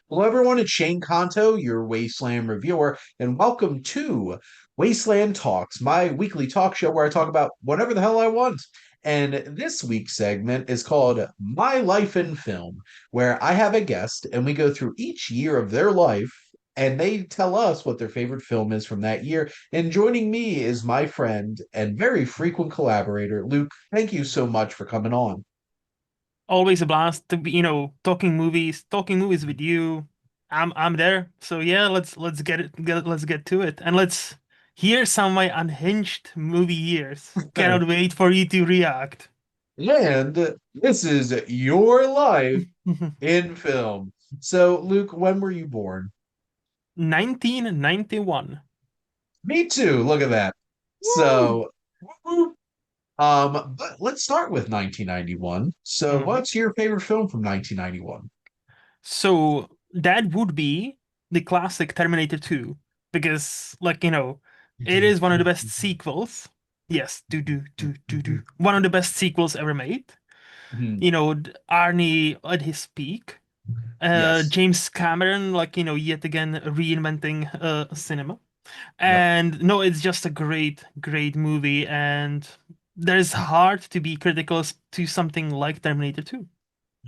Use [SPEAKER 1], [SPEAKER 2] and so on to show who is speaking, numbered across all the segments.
[SPEAKER 1] Hello, everyone. It's Shane Kanto, your Wasteland reviewer, and welcome to Wasteland Talks, my weekly talk show where I talk about whatever the hell I want. And this week's segment is called My Life in Film, where I have a guest and we go through each year of their life and they tell us what their favorite film is from that year. And joining me is my friend and very frequent collaborator, Luke. Thank you so much for coming on.
[SPEAKER 2] Always a blast to be, talking movies with you. I'm there. So yeah, let's let's get to it. And let's hear some of my unhinged movie years. Cannot wait for you to react.
[SPEAKER 1] And this is your life in film. So, Luke, when were you born?
[SPEAKER 2] 1991.
[SPEAKER 1] Me too. Look at that.
[SPEAKER 2] Woo!
[SPEAKER 1] So, but let's start with 1991. So,
[SPEAKER 2] Mhm.
[SPEAKER 1] what's your favorite film from 1991?
[SPEAKER 2] So that would be the classic Terminator 2 because it is one of the best sequels. Yes, do. One of the best sequels ever made.
[SPEAKER 1] Mhm.
[SPEAKER 2] Arnie at his peak.
[SPEAKER 1] Yes.
[SPEAKER 2] James Cameron, yet again reinventing cinema.
[SPEAKER 1] Yep.
[SPEAKER 2] And no, it's just a great movie, and there's hard to be critical to something like Terminator 2.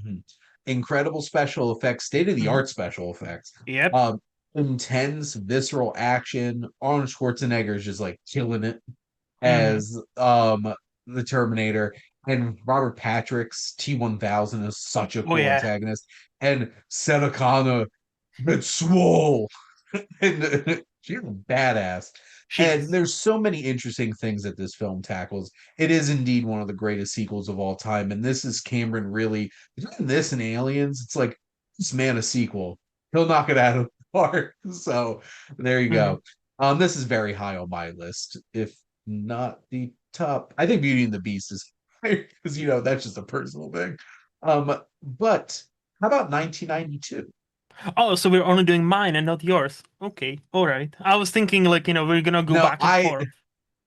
[SPEAKER 1] Mhm. Incredible special effects,
[SPEAKER 2] Mhm.
[SPEAKER 1] state-of-the-art special effects.
[SPEAKER 2] Yep.
[SPEAKER 1] Um, Intense, visceral action. Arnold Schwarzenegger is just like killing it
[SPEAKER 2] Hmm.
[SPEAKER 1] as the Terminator, and Robert Patrick's T-1000 is such a
[SPEAKER 2] Oh
[SPEAKER 1] cool
[SPEAKER 2] yeah.
[SPEAKER 1] antagonist, and Senna it's swole, and she's a badass.
[SPEAKER 2] She
[SPEAKER 1] And
[SPEAKER 2] is.
[SPEAKER 1] there's so many interesting things that this film tackles. It is indeed one of the greatest sequels of all time, and this is Cameron really between this and Aliens. It's like this man a sequel. He'll knock it out of the park. So there you
[SPEAKER 2] Mhm.
[SPEAKER 1] go. This is very high on my list, if not the top. I think Beauty and the Beast is higher because that's just a personal thing. But how about 1992?
[SPEAKER 2] Oh, so we're only doing mine and not yours. Okay, all right. I was thinking we're gonna go
[SPEAKER 1] No,
[SPEAKER 2] back and forth.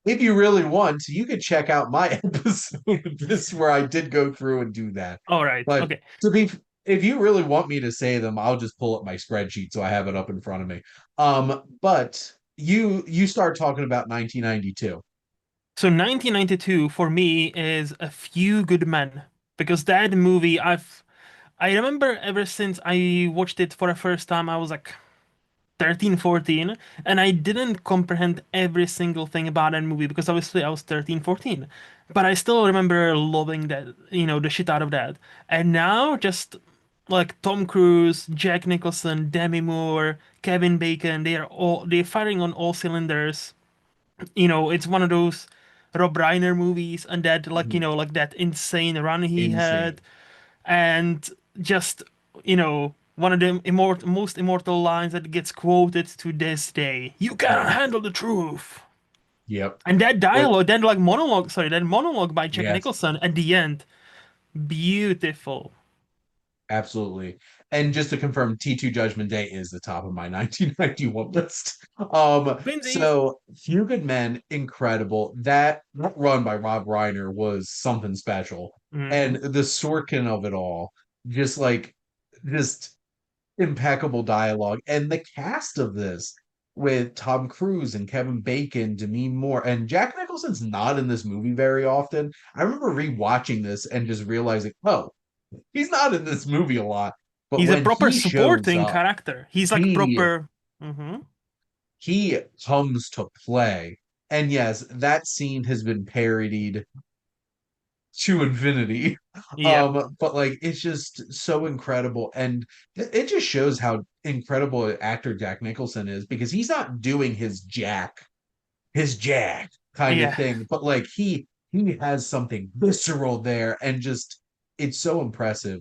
[SPEAKER 1] if you really want, you could check out my episode of this where I did go through and do that.
[SPEAKER 2] All right.
[SPEAKER 1] But
[SPEAKER 2] Okay.
[SPEAKER 1] to be, if you really want me to say them, I'll just pull up my spreadsheet so I have it up in front of me. But you start talking about 1992.
[SPEAKER 2] So 1992 for me is A Few Good Men because that movie I remember ever since I watched it for the first time I was like 13, 14, and I didn't comprehend every single thing about that movie because obviously I was 13, 14. But I still remember loving that, the shit out of that. And now just like Tom Cruise, Jack Nicholson, Demi Moore, Kevin Bacon, they're firing on all cylinders. It's one of those Rob Reiner movies and that
[SPEAKER 1] Mhm.
[SPEAKER 2] like that insane run he
[SPEAKER 1] Insane.
[SPEAKER 2] had and just one of the most immortal lines that gets quoted to this day. You cannot handle the truth.
[SPEAKER 1] Yep.
[SPEAKER 2] And that
[SPEAKER 1] What?
[SPEAKER 2] dialogue, that monologue by Jack
[SPEAKER 1] Yes.
[SPEAKER 2] Nicholson at the end, beautiful.
[SPEAKER 1] Absolutely. And just to confirm, T2 Judgment Day is the top of my 1991 list.
[SPEAKER 2] Twinsies.
[SPEAKER 1] So Few Good Men, incredible. That run by Rob Reiner was something special. And
[SPEAKER 2] Hmm.
[SPEAKER 1] the Sorkin of it all, just like just impeccable dialogue. And the cast of this with Tom Cruise and Kevin Bacon, Demi Moore, and Jack Nicholson's not in this movie very often. I remember rewatching this and just realizing, oh, he's not in this movie a lot, but
[SPEAKER 2] He's a
[SPEAKER 1] when
[SPEAKER 2] proper
[SPEAKER 1] he shows
[SPEAKER 2] supporting
[SPEAKER 1] up,
[SPEAKER 2] character. He's like
[SPEAKER 1] he
[SPEAKER 2] proper. Hmm.
[SPEAKER 1] he comes to play. And yes, that scene has been parodied to infinity.
[SPEAKER 2] Yep.
[SPEAKER 1] But like it's just so incredible, and it just shows how incredible an actor Jack Nicholson is because he's not doing his Jack kind of
[SPEAKER 2] Yeah.
[SPEAKER 1] thing, but like he has something visceral there, and just it's so impressive.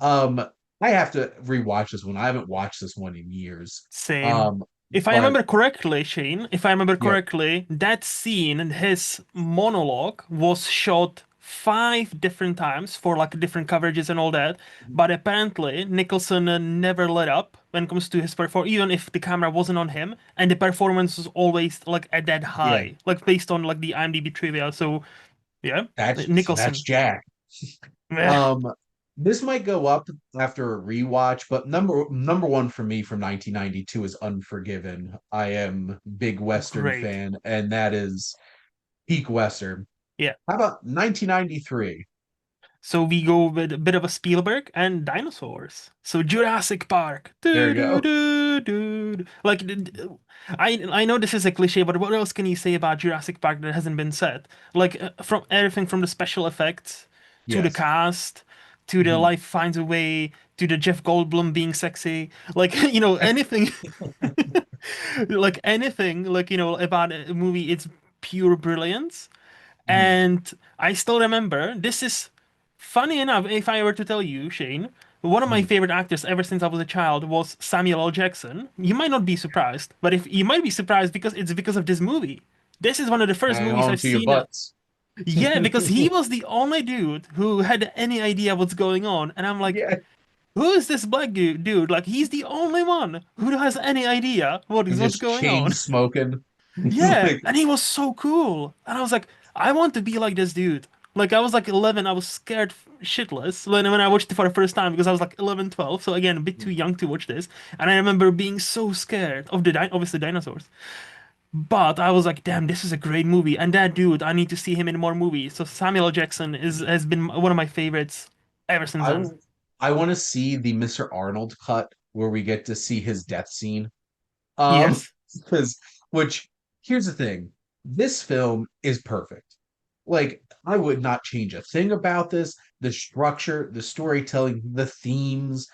[SPEAKER 1] Um, I have to rewatch this one. I haven't watched this one in years.
[SPEAKER 2] Same.
[SPEAKER 1] Um,
[SPEAKER 2] If I
[SPEAKER 1] but
[SPEAKER 2] remember correctly, Shane, if I remember
[SPEAKER 1] yep,
[SPEAKER 2] correctly, that scene and his monologue was shot 5 different times for like different coverages and all that. But apparently, Nicholson never let up when it comes to his performance, even if the camera wasn't on him, and the performance was always like at that
[SPEAKER 1] yeah,
[SPEAKER 2] high, like based on like the IMDb trivia. So yeah,
[SPEAKER 1] that's
[SPEAKER 2] Nicholson.
[SPEAKER 1] Jack.
[SPEAKER 2] Meh.
[SPEAKER 1] Um, This might go up after a rewatch, but number one for me from 1992 is Unforgiven. I am big Western
[SPEAKER 2] Great.
[SPEAKER 1] fan, and that is peak Western.
[SPEAKER 2] Yeah.
[SPEAKER 1] How about 1993?
[SPEAKER 2] So we go with a bit of a Spielberg and dinosaurs. So Jurassic Park.
[SPEAKER 1] There
[SPEAKER 2] Doo,
[SPEAKER 1] you
[SPEAKER 2] doo,
[SPEAKER 1] go.
[SPEAKER 2] doo, doo. Like I know this is a cliche, but what else can you say about Jurassic Park that hasn't been said? Like from everything from the special effects to the
[SPEAKER 1] Yes.
[SPEAKER 2] cast to the
[SPEAKER 1] Mhm.
[SPEAKER 2] Life Finds a Way to the Jeff Goldblum being sexy. Like anything like anything like about a movie, it's pure brilliance.
[SPEAKER 1] Mhm.
[SPEAKER 2] And I still remember, this is funny enough, if I were to tell you, Shane, one of my
[SPEAKER 1] Mhm.
[SPEAKER 2] favorite actors ever since I was a child was Samuel L. Jackson. You might not be surprised, but if you might be surprised because it's because of this movie. This is one of the first
[SPEAKER 1] Hang
[SPEAKER 2] movies
[SPEAKER 1] on
[SPEAKER 2] I've
[SPEAKER 1] to your
[SPEAKER 2] seen.
[SPEAKER 1] butts.
[SPEAKER 2] Yeah, because he was the only dude who had any idea what's going on. And I'm like,
[SPEAKER 1] Yeah,
[SPEAKER 2] who is this black dude? Like, he's the only one who has any idea
[SPEAKER 1] and
[SPEAKER 2] what's
[SPEAKER 1] just
[SPEAKER 2] going
[SPEAKER 1] chain
[SPEAKER 2] on.
[SPEAKER 1] smoking.
[SPEAKER 2] Yeah,
[SPEAKER 1] Like,
[SPEAKER 2] and he was so cool. And I was like, I want to be like this dude. Like I was like 11, I was scared shitless when I watched it for the first time because I was like 11, 12. So again, a bit too young to watch this. And I remember being so scared of the obviously dinosaurs. But I was like, damn, this is a great movie. And that dude, I need to see him in more movies. So Samuel L. Jackson is has been one of my favorites ever since
[SPEAKER 1] I
[SPEAKER 2] then.
[SPEAKER 1] I want to see the Mr. Arnold cut where we get to see his death scene.
[SPEAKER 2] Yes.
[SPEAKER 1] Because which here's the thing, this film is perfect. Like, I would not change a thing about this. The structure, the storytelling, the themes,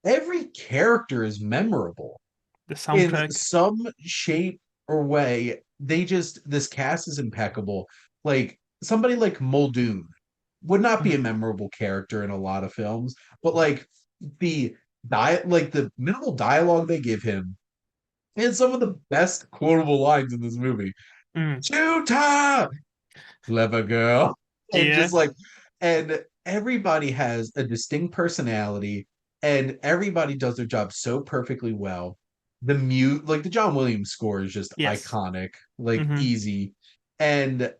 [SPEAKER 1] every character is memorable
[SPEAKER 2] The
[SPEAKER 1] in
[SPEAKER 2] soundtrack.
[SPEAKER 1] some shape or way. This cast is impeccable. Like somebody like Muldoon would not be a
[SPEAKER 2] Mhm.
[SPEAKER 1] memorable character in a lot of films, but like the like the minimal dialogue they give him and some of the best quotable lines in this movie.
[SPEAKER 2] Mm.
[SPEAKER 1] Shooter, clever girl, and
[SPEAKER 2] Yeah.
[SPEAKER 1] just like, and everybody has a distinct personality, and everybody does their job so perfectly well. Like the John Williams score is just
[SPEAKER 2] Yes.
[SPEAKER 1] iconic, like
[SPEAKER 2] Hmm.
[SPEAKER 1] easy, and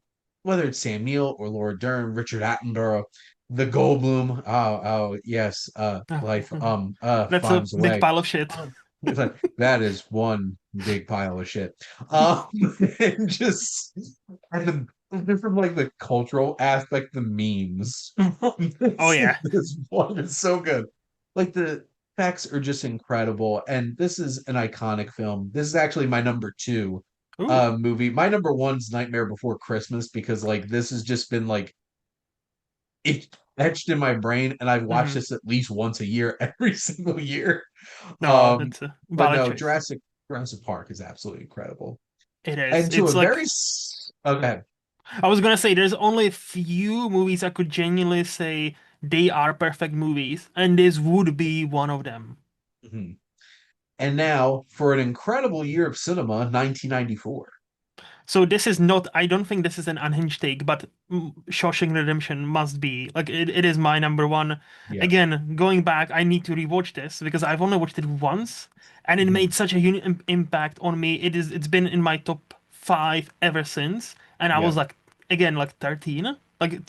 [SPEAKER 1] whether it's Sam Neill or Laura Dern, Richard Attenborough, the Goldblum, oh yes, life
[SPEAKER 2] That's a
[SPEAKER 1] finds a
[SPEAKER 2] big
[SPEAKER 1] way.
[SPEAKER 2] pile of shit.
[SPEAKER 1] It's like that is one big pile of shit. Um, and just and from like the cultural aspect, the memes from
[SPEAKER 2] Oh yeah.
[SPEAKER 1] this one is so good. Like the effects are just incredible, and this is an iconic film. This is actually my number two
[SPEAKER 2] Ooh.
[SPEAKER 1] movie. My number one's Nightmare Before Christmas because like this has just been like it etched in my brain, and I've watched
[SPEAKER 2] Hmm.
[SPEAKER 1] this at least once a year, every single year.
[SPEAKER 2] No,
[SPEAKER 1] Um,
[SPEAKER 2] that's a
[SPEAKER 1] but
[SPEAKER 2] valid
[SPEAKER 1] no,
[SPEAKER 2] choice.
[SPEAKER 1] Jurassic Park is absolutely incredible.
[SPEAKER 2] It is.
[SPEAKER 1] And to
[SPEAKER 2] It's
[SPEAKER 1] a
[SPEAKER 2] like
[SPEAKER 1] okay.
[SPEAKER 2] I was gonna say, there's only a few movies I could genuinely say they are perfect movies, and this would be one of them.
[SPEAKER 1] Mhm. And now for an incredible year of cinema, 1994.
[SPEAKER 2] So this is not, I don't think this is an unhinged take, but Shawshank Redemption must be. Like it is my number one.
[SPEAKER 1] Yes.
[SPEAKER 2] Again, going back, I need to rewatch this because I've only watched it once and it
[SPEAKER 1] Mhm.
[SPEAKER 2] made such a impact on me. It's been in my top five ever since. And I was
[SPEAKER 1] Yep.
[SPEAKER 2] like, again, like 13, like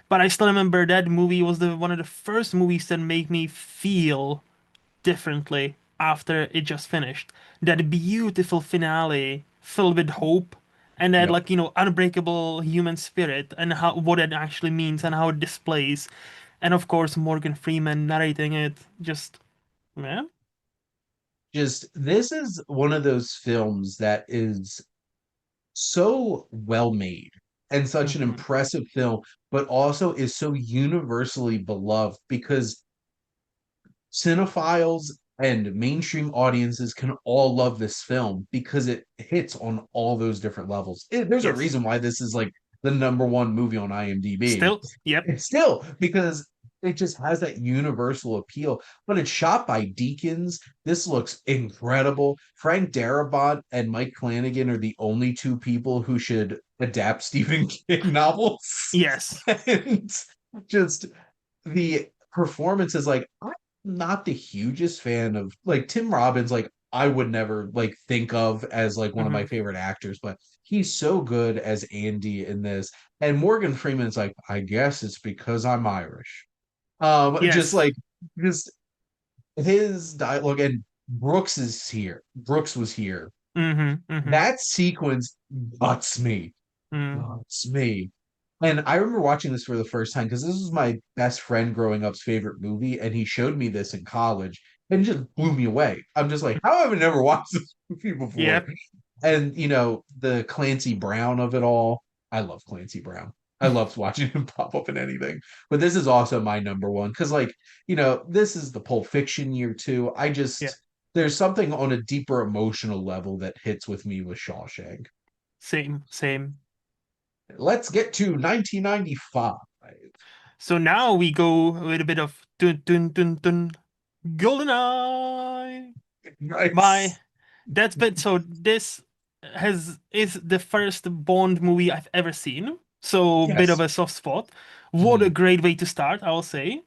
[SPEAKER 2] but I still remember that movie was the one of the first movies that made me feel differently after it just finished. That beautiful finale filled with hope and that
[SPEAKER 1] Yep.
[SPEAKER 2] like, unbreakable human spirit and how what it actually means and how it displays. And of course Morgan Freeman narrating it. Just yeah.
[SPEAKER 1] Just this is one of those films that is so well made and such an
[SPEAKER 2] Hmm.
[SPEAKER 1] impressive film, but also is so universally beloved because cinephiles and mainstream audiences can all love this film because it hits on all those different levels. There's a
[SPEAKER 2] Yes.
[SPEAKER 1] reason why this is like the number one movie on IMDb.
[SPEAKER 2] Still, yep.
[SPEAKER 1] It's still because it just has that universal appeal, but it's shot by Deakins. This looks incredible. Frank Darabont and Mike Flanagan are the only two people who should adapt Stephen King novels.
[SPEAKER 2] Yes.
[SPEAKER 1] And just the performance is like not the hugest fan of like Tim Robbins, like I would never like think of as like one of my
[SPEAKER 2] Hmm.
[SPEAKER 1] favorite actors, but he's so good as Andy in this. And Morgan Freeman's like, I guess it's because I'm Irish. Just
[SPEAKER 2] Yes.
[SPEAKER 1] like just his dialogue and Brooks is here. Brooks was here.
[SPEAKER 2] Mm-hmm. Mm-hmm.
[SPEAKER 1] That sequence guts me.
[SPEAKER 2] Mm.
[SPEAKER 1] Guts me. And I remember watching this for the first time because this was my best friend growing up's favorite movie, and he showed me this in college and it just blew me away. I'm just like, how have I never watched this movie before?
[SPEAKER 2] Yep.
[SPEAKER 1] And the Clancy Brown of it all. I love Clancy Brown. I loved watching him pop up in anything. But this is also my number one because, like, this is the Pulp Fiction year too.
[SPEAKER 2] Yeah.
[SPEAKER 1] There's something on a deeper emotional level that hits with me with Shawshank.
[SPEAKER 2] Same. Same.
[SPEAKER 1] Let's get to 1995.
[SPEAKER 2] So now we go with a bit of dun dun dun dun GoldenEye. My
[SPEAKER 1] Nice.
[SPEAKER 2] that's been so this has is the first Bond movie I've ever seen. So bit of
[SPEAKER 1] Yes.
[SPEAKER 2] a soft spot. What a
[SPEAKER 1] Mhm.
[SPEAKER 2] great way to start, I will say.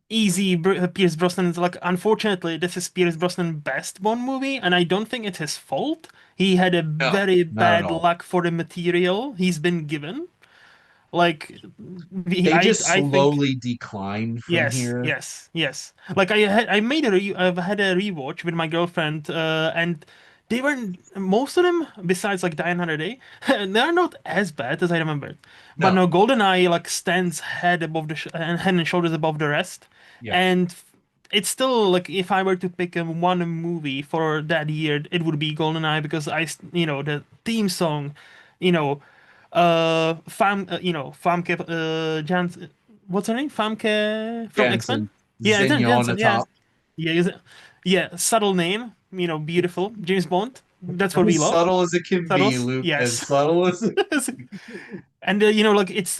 [SPEAKER 2] Easy Pierce Brosnan's like unfortunately this is Pierce Brosnan's best Bond movie, and I don't think it's his fault. He had a
[SPEAKER 1] No,
[SPEAKER 2] very
[SPEAKER 1] not at
[SPEAKER 2] bad
[SPEAKER 1] all.
[SPEAKER 2] luck for the material he's been given. Like
[SPEAKER 1] They just
[SPEAKER 2] I think
[SPEAKER 1] slowly decline from
[SPEAKER 2] yes,
[SPEAKER 1] here.
[SPEAKER 2] yes, yes. Like I've had a rewatch with my girlfriend, and they weren't most of them besides like Die Another Day, they're not as bad as I remembered. But
[SPEAKER 1] No.
[SPEAKER 2] no, GoldenEye like stands head above head and shoulders above the rest,
[SPEAKER 1] Yep.
[SPEAKER 2] and it's still like if I were to pick one movie for that year, it would be GoldenEye because the theme song, you know, Famke, Jans, what's her name? Famke from X-Men?
[SPEAKER 1] Jansen.
[SPEAKER 2] Yeah, isn't it
[SPEAKER 1] Zinnia on the
[SPEAKER 2] Jensen? Yeah.
[SPEAKER 1] top.
[SPEAKER 2] Yeah, is it? Yeah, subtle name, beautiful. James Bond. That's what we
[SPEAKER 1] As
[SPEAKER 2] love.
[SPEAKER 1] subtle as it can be,
[SPEAKER 2] Subtles?
[SPEAKER 1] Luke. As
[SPEAKER 2] Yes.
[SPEAKER 1] subtle as it.
[SPEAKER 2] And like it's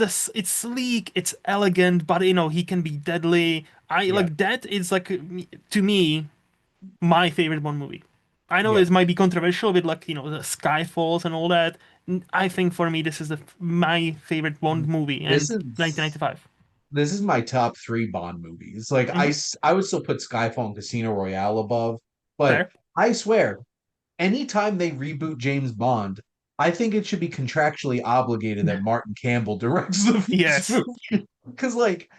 [SPEAKER 2] sleek, it's elegant, but he can be deadly. I
[SPEAKER 1] Yep.
[SPEAKER 2] like that is like to me my favorite Bond movie. I know
[SPEAKER 1] Yep.
[SPEAKER 2] it might be controversial with like the Skyfalls and all that. I think for me this is my favorite Bond movie
[SPEAKER 1] This
[SPEAKER 2] and
[SPEAKER 1] is
[SPEAKER 2] 1995.
[SPEAKER 1] this is my top three Bond movies. Like
[SPEAKER 2] Hmm.
[SPEAKER 1] I would still put Skyfall and Casino Royale above, but
[SPEAKER 2] Fair.
[SPEAKER 1] I swear, anytime they reboot James Bond, I think it should be contractually obligated that Martin Campbell directs the first
[SPEAKER 2] Yes.
[SPEAKER 1] movie. Because like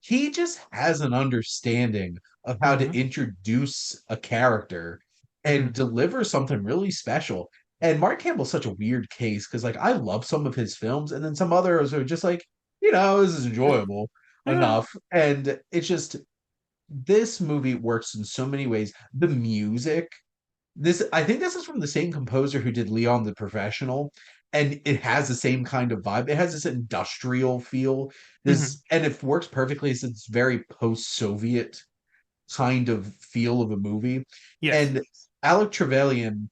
[SPEAKER 1] he just has an understanding of how to
[SPEAKER 2] Hmm.
[SPEAKER 1] introduce a character
[SPEAKER 2] Hmm.
[SPEAKER 1] and deliver something really special. And Mark Campbell's such a weird case because like I love some of his films, and then some others are just like, this is enjoyable
[SPEAKER 2] Yeah.
[SPEAKER 1] enough. And it's just this movie works in so many ways. The music, this I think this is from the same composer who did Leon the Professional, and it has the same kind of vibe. It has this industrial feel.
[SPEAKER 2] Hmm.
[SPEAKER 1] This and it works perfectly since it's very post-Soviet kind of feel of a movie.
[SPEAKER 2] Yes.
[SPEAKER 1] And Alec Trevelyan,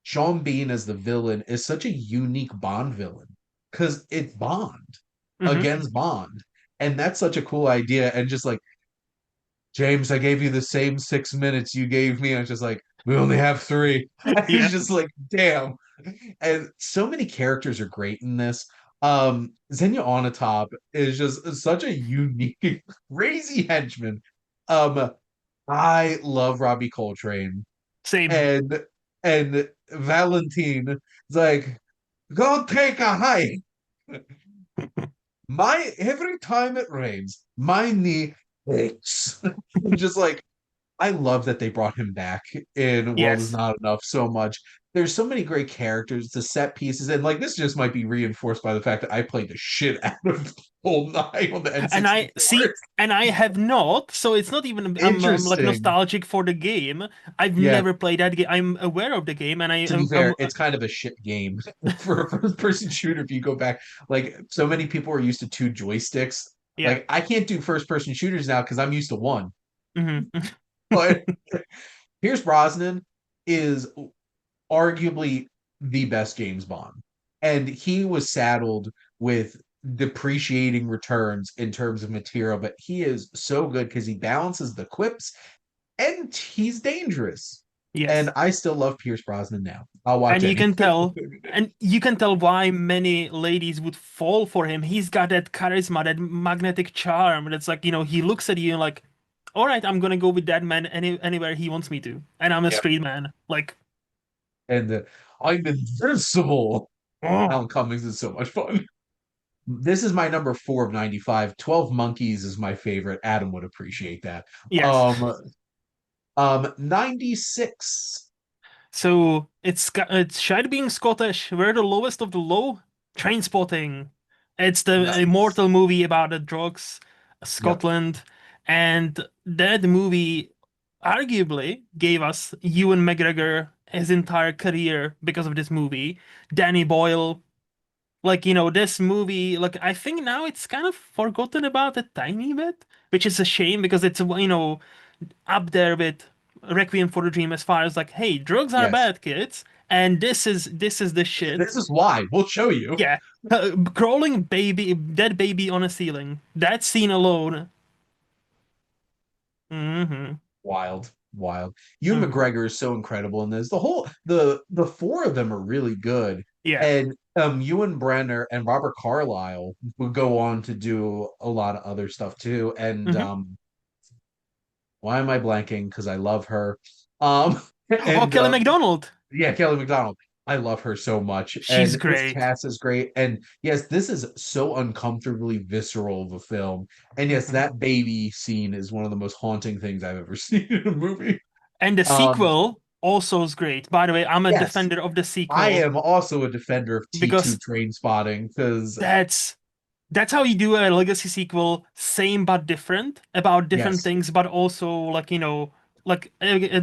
[SPEAKER 1] Sean Bean as the villain is such a unique Bond villain because it's Bond
[SPEAKER 2] Hmm.
[SPEAKER 1] against Bond. And that's such a cool idea. And just like James, I gave you the same 6 minutes you gave me. I was just like, we only have three. It's
[SPEAKER 2] Yeah.
[SPEAKER 1] just like, damn. And so many characters are great in this. Xenia Onatop is just such a unique, crazy henchman. Um, I love Robbie Coltrane
[SPEAKER 2] Same.
[SPEAKER 1] and Valentine is like, go take a hike. My every time it rains, my knee aches. I'm just like I love that they brought him back in World Is
[SPEAKER 2] Yes.
[SPEAKER 1] Not Enough so much. There's so many great characters, the set pieces, and like this just might be reinforced by the fact that I played the shit out of GoldenEye on the
[SPEAKER 2] And I
[SPEAKER 1] N64.
[SPEAKER 2] see, and I have not, so it's not even I'm like
[SPEAKER 1] Interesting.
[SPEAKER 2] nostalgic for the game. I've
[SPEAKER 1] Yeah,
[SPEAKER 2] never played that game. I'm aware of the game, and
[SPEAKER 1] to be fair, it's kind of a shit game for a first person shooter if you go back. Like so many people are used to two joysticks.
[SPEAKER 2] yeah.
[SPEAKER 1] Like I can't do first person shooters now because I'm used to one.
[SPEAKER 2] Hmm.
[SPEAKER 1] But Pierce Brosnan is arguably the best James Bond. And he was saddled with depreciating returns in terms of material, but he is so good because he balances the quips and he's dangerous. And
[SPEAKER 2] Yes.
[SPEAKER 1] I still love Pierce Brosnan now. I'll watch
[SPEAKER 2] And you can
[SPEAKER 1] anything.
[SPEAKER 2] tell, and you can tell why many ladies would fall for him. He's got that charisma, that magnetic charm. That's like, he looks at you and like, all right, I'm gonna go with that man anywhere he wants me to. And I'm a
[SPEAKER 1] Yep.
[SPEAKER 2] straight man. Like,
[SPEAKER 1] And I'm invincible.
[SPEAKER 2] oh,
[SPEAKER 1] Alan Cummings is so much fun. This is my number four of 95. 12 Monkeys is my favorite. Adam would appreciate that.
[SPEAKER 2] Yes.
[SPEAKER 1] Um, 96.
[SPEAKER 2] So it's Shad being Scottish. We're the lowest of the low. Train Spotting. It's the
[SPEAKER 1] Nice.
[SPEAKER 2] immortal movie about the drugs,
[SPEAKER 1] Yep.
[SPEAKER 2] Scotland, and that movie arguably gave us Ewan McGregor his entire career because of this movie. Danny Boyle, this movie, I think now it's kind of forgotten about a tiny bit, which is a shame because it's up there with Requiem for a Dream as far as like, hey, drugs are
[SPEAKER 1] Yes.
[SPEAKER 2] bad, kids, and this is the shit.
[SPEAKER 1] This is why. We'll show you.
[SPEAKER 2] Yeah, crawling baby, dead baby on a ceiling. That scene alone. Hmm.
[SPEAKER 1] Wild, wild. Ewan
[SPEAKER 2] Hmm.
[SPEAKER 1] McGregor is so incredible in this. The four of them are really good.
[SPEAKER 2] Yeah.
[SPEAKER 1] And Ewan Brenner and Robert Carlyle would go on to do a lot of other stuff too. And
[SPEAKER 2] Hmm.
[SPEAKER 1] why am I blanking? Because I love her. Um
[SPEAKER 2] Oh,
[SPEAKER 1] and
[SPEAKER 2] Kelly MacDonald.
[SPEAKER 1] yeah, Kelly McDonald. I love her so much.
[SPEAKER 2] She's
[SPEAKER 1] And this
[SPEAKER 2] great.
[SPEAKER 1] cast is great. And yes, this is so uncomfortably visceral of a film. And yes,
[SPEAKER 2] Hmm.
[SPEAKER 1] that baby scene is one of the most haunting things I've ever seen in a movie.
[SPEAKER 2] And the
[SPEAKER 1] Um,
[SPEAKER 2] sequel also is great. By the way, I'm a
[SPEAKER 1] yes,
[SPEAKER 2] defender of the
[SPEAKER 1] I
[SPEAKER 2] sequel
[SPEAKER 1] am also a defender of T2
[SPEAKER 2] because
[SPEAKER 1] train spotting because
[SPEAKER 2] that's That's how you do a legacy sequel, same but different, about different
[SPEAKER 1] yes,
[SPEAKER 2] things, but also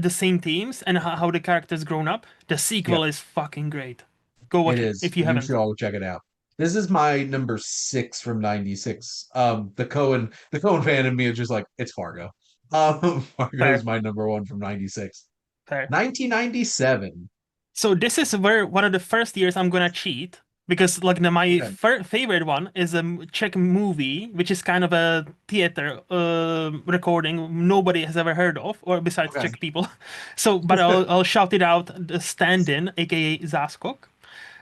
[SPEAKER 2] the same themes and how the characters grown up. The sequel
[SPEAKER 1] yep,
[SPEAKER 2] is fucking great. Go
[SPEAKER 1] it
[SPEAKER 2] watch it
[SPEAKER 1] is.
[SPEAKER 2] if you
[SPEAKER 1] You should
[SPEAKER 2] haven't.
[SPEAKER 1] all check it out. This is my number six from 96. The Cohen fan in me is just like, it's Fargo. Fargo is
[SPEAKER 2] Fair,
[SPEAKER 1] my number one from 96.
[SPEAKER 2] fair.
[SPEAKER 1] 1997.
[SPEAKER 2] So this is where one of the first years I'm gonna cheat because my
[SPEAKER 1] Okay.
[SPEAKER 2] favorite one is a Czech movie, which is kind of a theater recording nobody has ever heard of, or besides
[SPEAKER 1] Okay.
[SPEAKER 2] Czech people. So, but I'll shout it out: the stand-in, aka Záskok,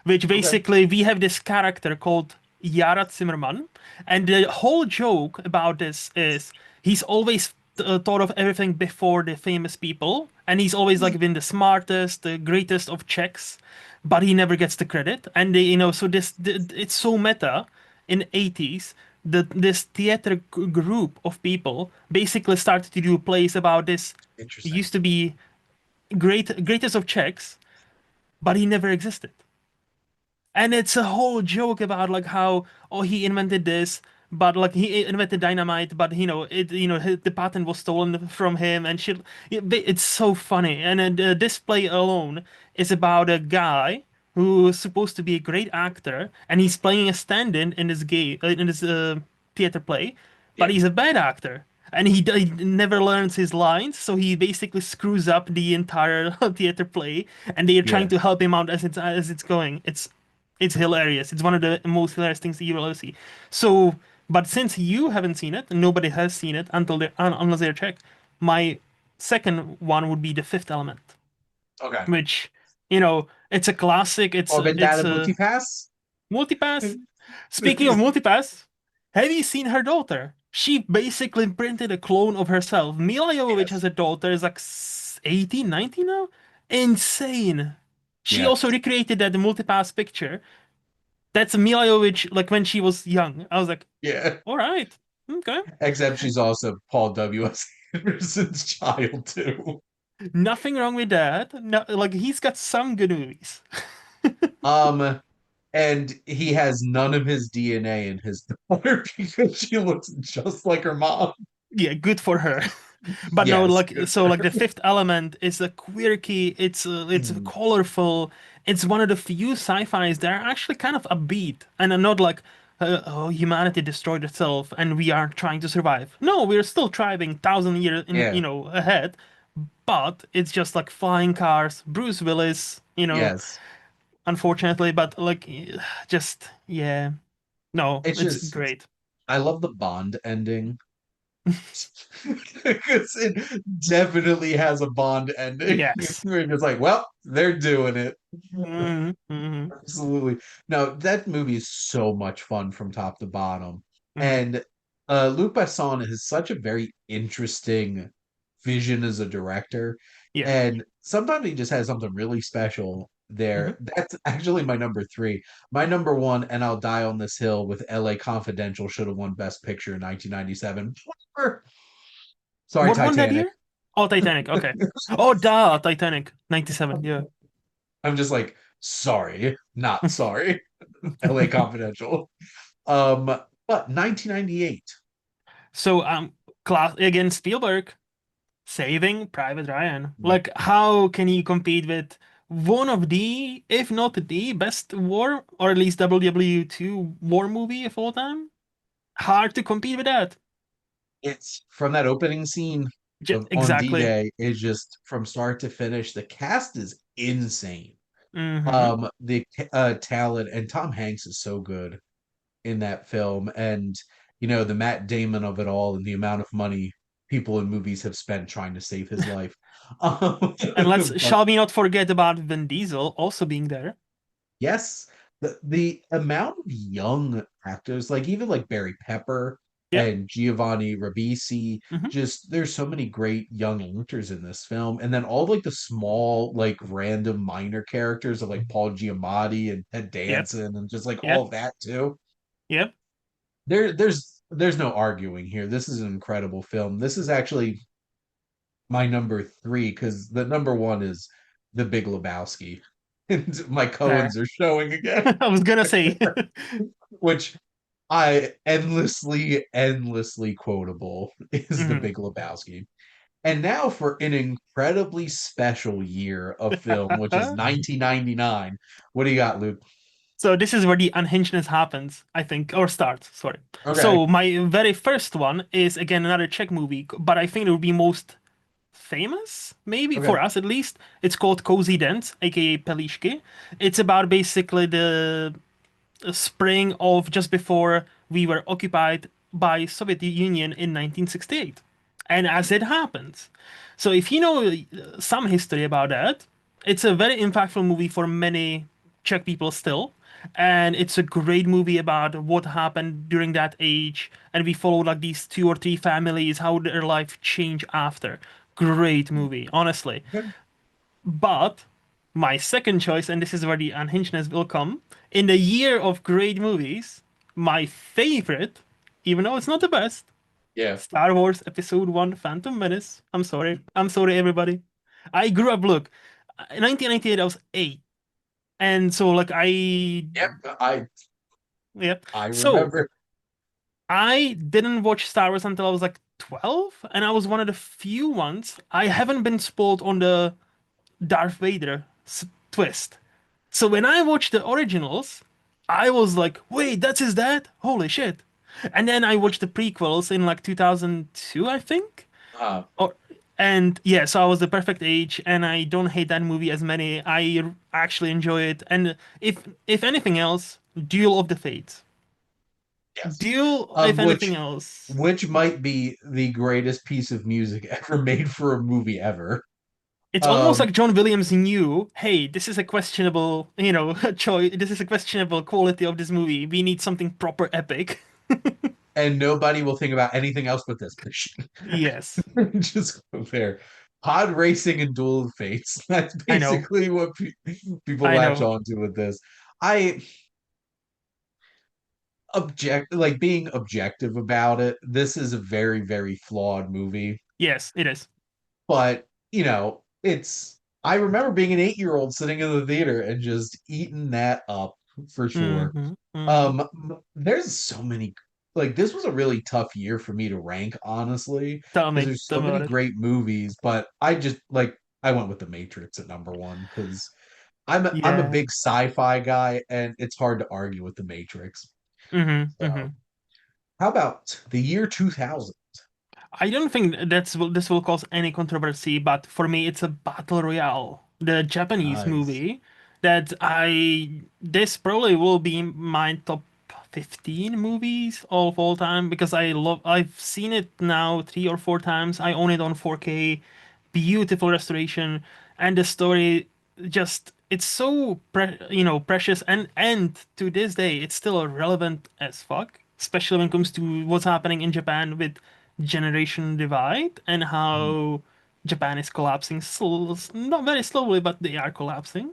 [SPEAKER 2] which
[SPEAKER 1] Okay.
[SPEAKER 2] basically we have this character called Yara Zimmerman, and the whole joke about this is he's always thought of everything before the famous people, and he's always like been the smartest, the greatest of Czechs, but he never gets the credit. And so it's so meta in 80s that this theater group of people basically started to do plays about this. He
[SPEAKER 1] Interesting.
[SPEAKER 2] used to be greatest of Czechs, but he never existed. And it's a whole joke about like how he invented this, but like he invented dynamite, but the patent was stolen from him and shit. It's so funny. And the display alone is about a guy who is supposed to be a great actor, and he's playing a stand-in in this theater play, but
[SPEAKER 1] Yeah.
[SPEAKER 2] he's a bad actor. And he never learns his lines, so he basically screws up the entire theater play. And they are trying
[SPEAKER 1] Yeah.
[SPEAKER 2] to help him out as it's going. It's hilarious. It's one of the most hilarious things that you will ever see. So, but since you haven't seen it, and nobody has seen it unless they're Czech, my second one would be The Fifth Element,
[SPEAKER 1] Okay.
[SPEAKER 2] which it's a classic. It's
[SPEAKER 1] Or
[SPEAKER 2] it's
[SPEAKER 1] Data
[SPEAKER 2] a
[SPEAKER 1] Multipass?
[SPEAKER 2] multipass. Speaking of multipass, have you seen her daughter? She basically printed a clone of herself. Mila Jovovich has
[SPEAKER 1] Yes.
[SPEAKER 2] a daughter, is like 18, 19 now. Insane. She
[SPEAKER 1] Yeah.
[SPEAKER 2] also recreated that multipass picture. That's Mila Jovovich, like when she was young. I was like,
[SPEAKER 1] Yeah.
[SPEAKER 2] all right, okay.
[SPEAKER 1] Except she's also Paul W.S. Anderson's child too.
[SPEAKER 2] Nothing wrong with that. No, like he's got some good movies.
[SPEAKER 1] Um, and he has none of his DNA in his daughter because she looks just like her mom.
[SPEAKER 2] Yeah, good for her. But no,
[SPEAKER 1] Yes,
[SPEAKER 2] like
[SPEAKER 1] good
[SPEAKER 2] so,
[SPEAKER 1] for
[SPEAKER 2] like
[SPEAKER 1] her.
[SPEAKER 2] the Fifth Element is a quirky. It's
[SPEAKER 1] Hmm.
[SPEAKER 2] colorful. It's one of the few sci-fis that are actually kind of upbeat and are not like, oh, humanity destroyed itself and we are trying to survive. No, we're still thriving 1,000 years
[SPEAKER 1] Yeah,
[SPEAKER 2] ahead. But it's just like flying cars, Bruce Willis,
[SPEAKER 1] yes.
[SPEAKER 2] unfortunately. But like, just yeah, no,
[SPEAKER 1] It's
[SPEAKER 2] it's
[SPEAKER 1] just
[SPEAKER 2] great.
[SPEAKER 1] I love the Bond ending. Because it definitely has a Bond ending.
[SPEAKER 2] Yes.
[SPEAKER 1] You're just like, well, they're doing it.
[SPEAKER 2] Hmm. Hmm.
[SPEAKER 1] Absolutely. No, that movie is so much fun from top to bottom.
[SPEAKER 2] Hmm.
[SPEAKER 1] And Luc Besson has such a very interesting vision as a director.
[SPEAKER 2] Yeah.
[SPEAKER 1] And sometimes he just has something really special. there.
[SPEAKER 2] Mhm.
[SPEAKER 1] That's actually my number three. My number one, and I'll die on this hill with LA Confidential should have won Best Picture in 1997. Sorry,
[SPEAKER 2] What won that
[SPEAKER 1] Titanic.
[SPEAKER 2] year? Oh, Titanic. Okay. Oh, duh, Titanic. 97. Yeah.
[SPEAKER 1] I'm just like, sorry, not sorry. LA Confidential. Um, but 1998.
[SPEAKER 2] So, class again, Spielberg. Saving Private Ryan. Like, how can you compete with one of the, if not the best war, or at least WW2 war movie of all time? Hard to compete with that.
[SPEAKER 1] It's from that opening scene of on
[SPEAKER 2] Exactly.
[SPEAKER 1] D-Day is just from start to finish. The cast is insane.
[SPEAKER 2] Hmm.
[SPEAKER 1] The talent and Tom Hanks is so good in that film, and the Matt Damon of it all, and the amount of money people in movies have spent trying to save his life.
[SPEAKER 2] And let's,
[SPEAKER 1] But
[SPEAKER 2] shall we not forget about Vin Diesel also being there?
[SPEAKER 1] yes, the amount of young actors, like even like Barry Pepper
[SPEAKER 2] Yep.
[SPEAKER 1] and Giovanni Ribisi,
[SPEAKER 2] Hmm.
[SPEAKER 1] just there's so many great young actors in this film, and then all like the small, like random minor characters of like Paul Giamatti and Ted
[SPEAKER 2] Yep.
[SPEAKER 1] Danson, and just like all
[SPEAKER 2] Yep.
[SPEAKER 1] of that too.
[SPEAKER 2] Yep.
[SPEAKER 1] There's no arguing here. This is an incredible film. This is actually my number three because the number one is The Big Lebowski, and my
[SPEAKER 2] Fair.
[SPEAKER 1] Coens are showing again,
[SPEAKER 2] I was gonna say.
[SPEAKER 1] which I endlessly quotable is The
[SPEAKER 2] Mhm.
[SPEAKER 1] Big Lebowski. And now for an incredibly special year of film, which is 1999. What do you got, Luke?
[SPEAKER 2] So this is where the unhingedness happens, I think, or starts, sorry.
[SPEAKER 1] Okay,
[SPEAKER 2] So my very first one is again another Czech movie, but I think it would be most famous, maybe
[SPEAKER 1] okay.
[SPEAKER 2] for us at least. It's called Cozy Dance, aka Pelíšky. It's about basically the spring of just before we were occupied by Soviet Union in 1968. And as it happens. So if you know some history about that, it's a very impactful movie for many Czech people still. And it's a great movie about what happened during that age. And we follow like these two or three families, how their life changed after. Great movie, honestly.
[SPEAKER 1] Okay.
[SPEAKER 2] But my second choice, and this is where the unhingedness will come, in the year of great movies, my favorite, even though it's not the best,
[SPEAKER 1] Yeah.
[SPEAKER 2] Star Wars Episode 1 Phantom Menace. I'm sorry. I'm sorry, everybody. I grew up, look, in 1998, I was 8. And so, like,
[SPEAKER 1] Yep.
[SPEAKER 2] yeah.
[SPEAKER 1] I
[SPEAKER 2] So,
[SPEAKER 1] remember.
[SPEAKER 2] I didn't watch Star Wars until I was like 12, and I was one of the few ones. I haven't been spoiled on the Darth Vader twist. So when I watched the originals, I was like, wait, that's his dad? Holy shit. And then I watched the prequels in like 2002, I think.
[SPEAKER 1] Uh,
[SPEAKER 2] Or and yeah, so I was the perfect age, and I don't hate that movie as many. I actually enjoy it. And if anything else, Duel of the Fates.
[SPEAKER 1] yes.
[SPEAKER 2] Duel, if
[SPEAKER 1] Um,
[SPEAKER 2] anything
[SPEAKER 1] which
[SPEAKER 2] else.
[SPEAKER 1] which might be the greatest piece of music ever made for a movie ever.
[SPEAKER 2] It's almost
[SPEAKER 1] Um,
[SPEAKER 2] like John Williams knew, hey, this is a questionable, choice. This is a questionable quality of this movie. We need something proper epic.
[SPEAKER 1] and nobody will think about anything else but this.
[SPEAKER 2] Yes,
[SPEAKER 1] Just go there. Pod racing and Duel of Fates. That's
[SPEAKER 2] I know.
[SPEAKER 1] basically what people
[SPEAKER 2] I
[SPEAKER 1] latch
[SPEAKER 2] know.
[SPEAKER 1] on to with this. I being objective about it. This is a very, very flawed movie,
[SPEAKER 2] Yes, it is.
[SPEAKER 1] but it's. I remember being an 8-year-old sitting in the theater and just eating that up for sure.
[SPEAKER 2] Mm-hmm. Mm-hmm.
[SPEAKER 1] There's so many. Like this was a really tough year for me to rank, honestly,
[SPEAKER 2] Tell
[SPEAKER 1] because
[SPEAKER 2] me.
[SPEAKER 1] there's
[SPEAKER 2] Tell
[SPEAKER 1] so
[SPEAKER 2] me
[SPEAKER 1] many
[SPEAKER 2] about it.
[SPEAKER 1] great movies. But I went with The Matrix at number one because I'm a
[SPEAKER 2] Yeah.
[SPEAKER 1] big sci-fi guy, and it's hard to argue with The Matrix.
[SPEAKER 2] Mm-hmm.
[SPEAKER 1] So,
[SPEAKER 2] Mm-hmm.
[SPEAKER 1] how about the year 2000?
[SPEAKER 2] I don't think this will cause any controversy, but for me, it's a battle royale, the Japanese
[SPEAKER 1] Nice.
[SPEAKER 2] movie that I this probably will be my top 15 movies of all time because I've seen it now 3 or 4 times. I own it on 4K, beautiful restoration, and the story just it's so precious and to this day it's still relevant as fuck, especially when it comes to what's happening in Japan with generation divide and
[SPEAKER 1] Mhm.
[SPEAKER 2] how Japan is collapsing not very slowly, but they are collapsing.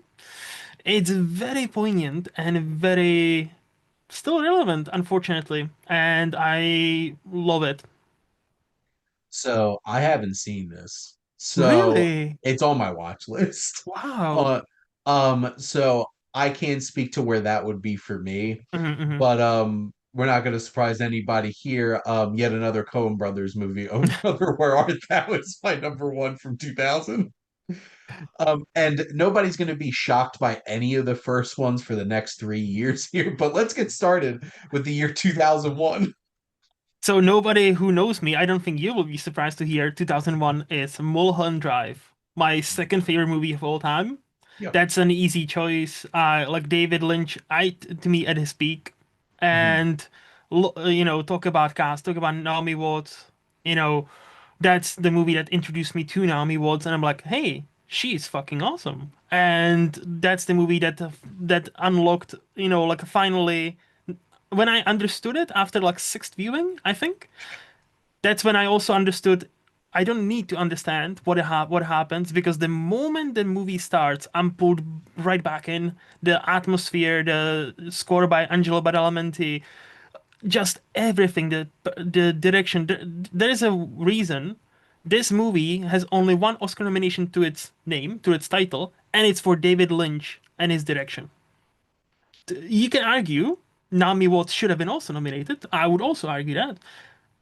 [SPEAKER 2] It's very poignant and very still relevant, unfortunately, and I love it.
[SPEAKER 1] So I haven't seen this. So
[SPEAKER 2] Really?
[SPEAKER 1] it's on my watch list.
[SPEAKER 2] Wow.
[SPEAKER 1] Uh, so I can't speak to where that would be for me,
[SPEAKER 2] Hmm, hmm.
[SPEAKER 1] but we're not going to surprise anybody here. Yet another Coen Brothers movie, Oh Brother, Where Art Thou is my number one from 2000. And nobody's going to be shocked by any of the first ones for the next 3 years here, but let's get started with the year 2001.
[SPEAKER 2] So nobody who knows me, I don't think you will be surprised to hear 2001 is Mulholland Drive, my second favorite movie of all time.
[SPEAKER 1] Yep.
[SPEAKER 2] That's an easy choice. Like David Lynch, to me at his peak,
[SPEAKER 1] Mhm.
[SPEAKER 2] and talk about cast, talk about Naomi Watts. You know, that's the movie that introduced me to Naomi Watts, and I'm like, hey, she's fucking awesome. And that's the movie that unlocked, like finally when I understood it after like sixth viewing, I think that's when I also understood I don't need to understand what happens because the moment the movie starts, I'm pulled right back in. The atmosphere, the score by Angelo Badalamenti, just everything, the direction. There is a reason this movie has only one Oscar nomination to its name, to its title, and it's for David Lynch and his direction. You can argue Naomi Watts should have been also nominated. I would also argue that,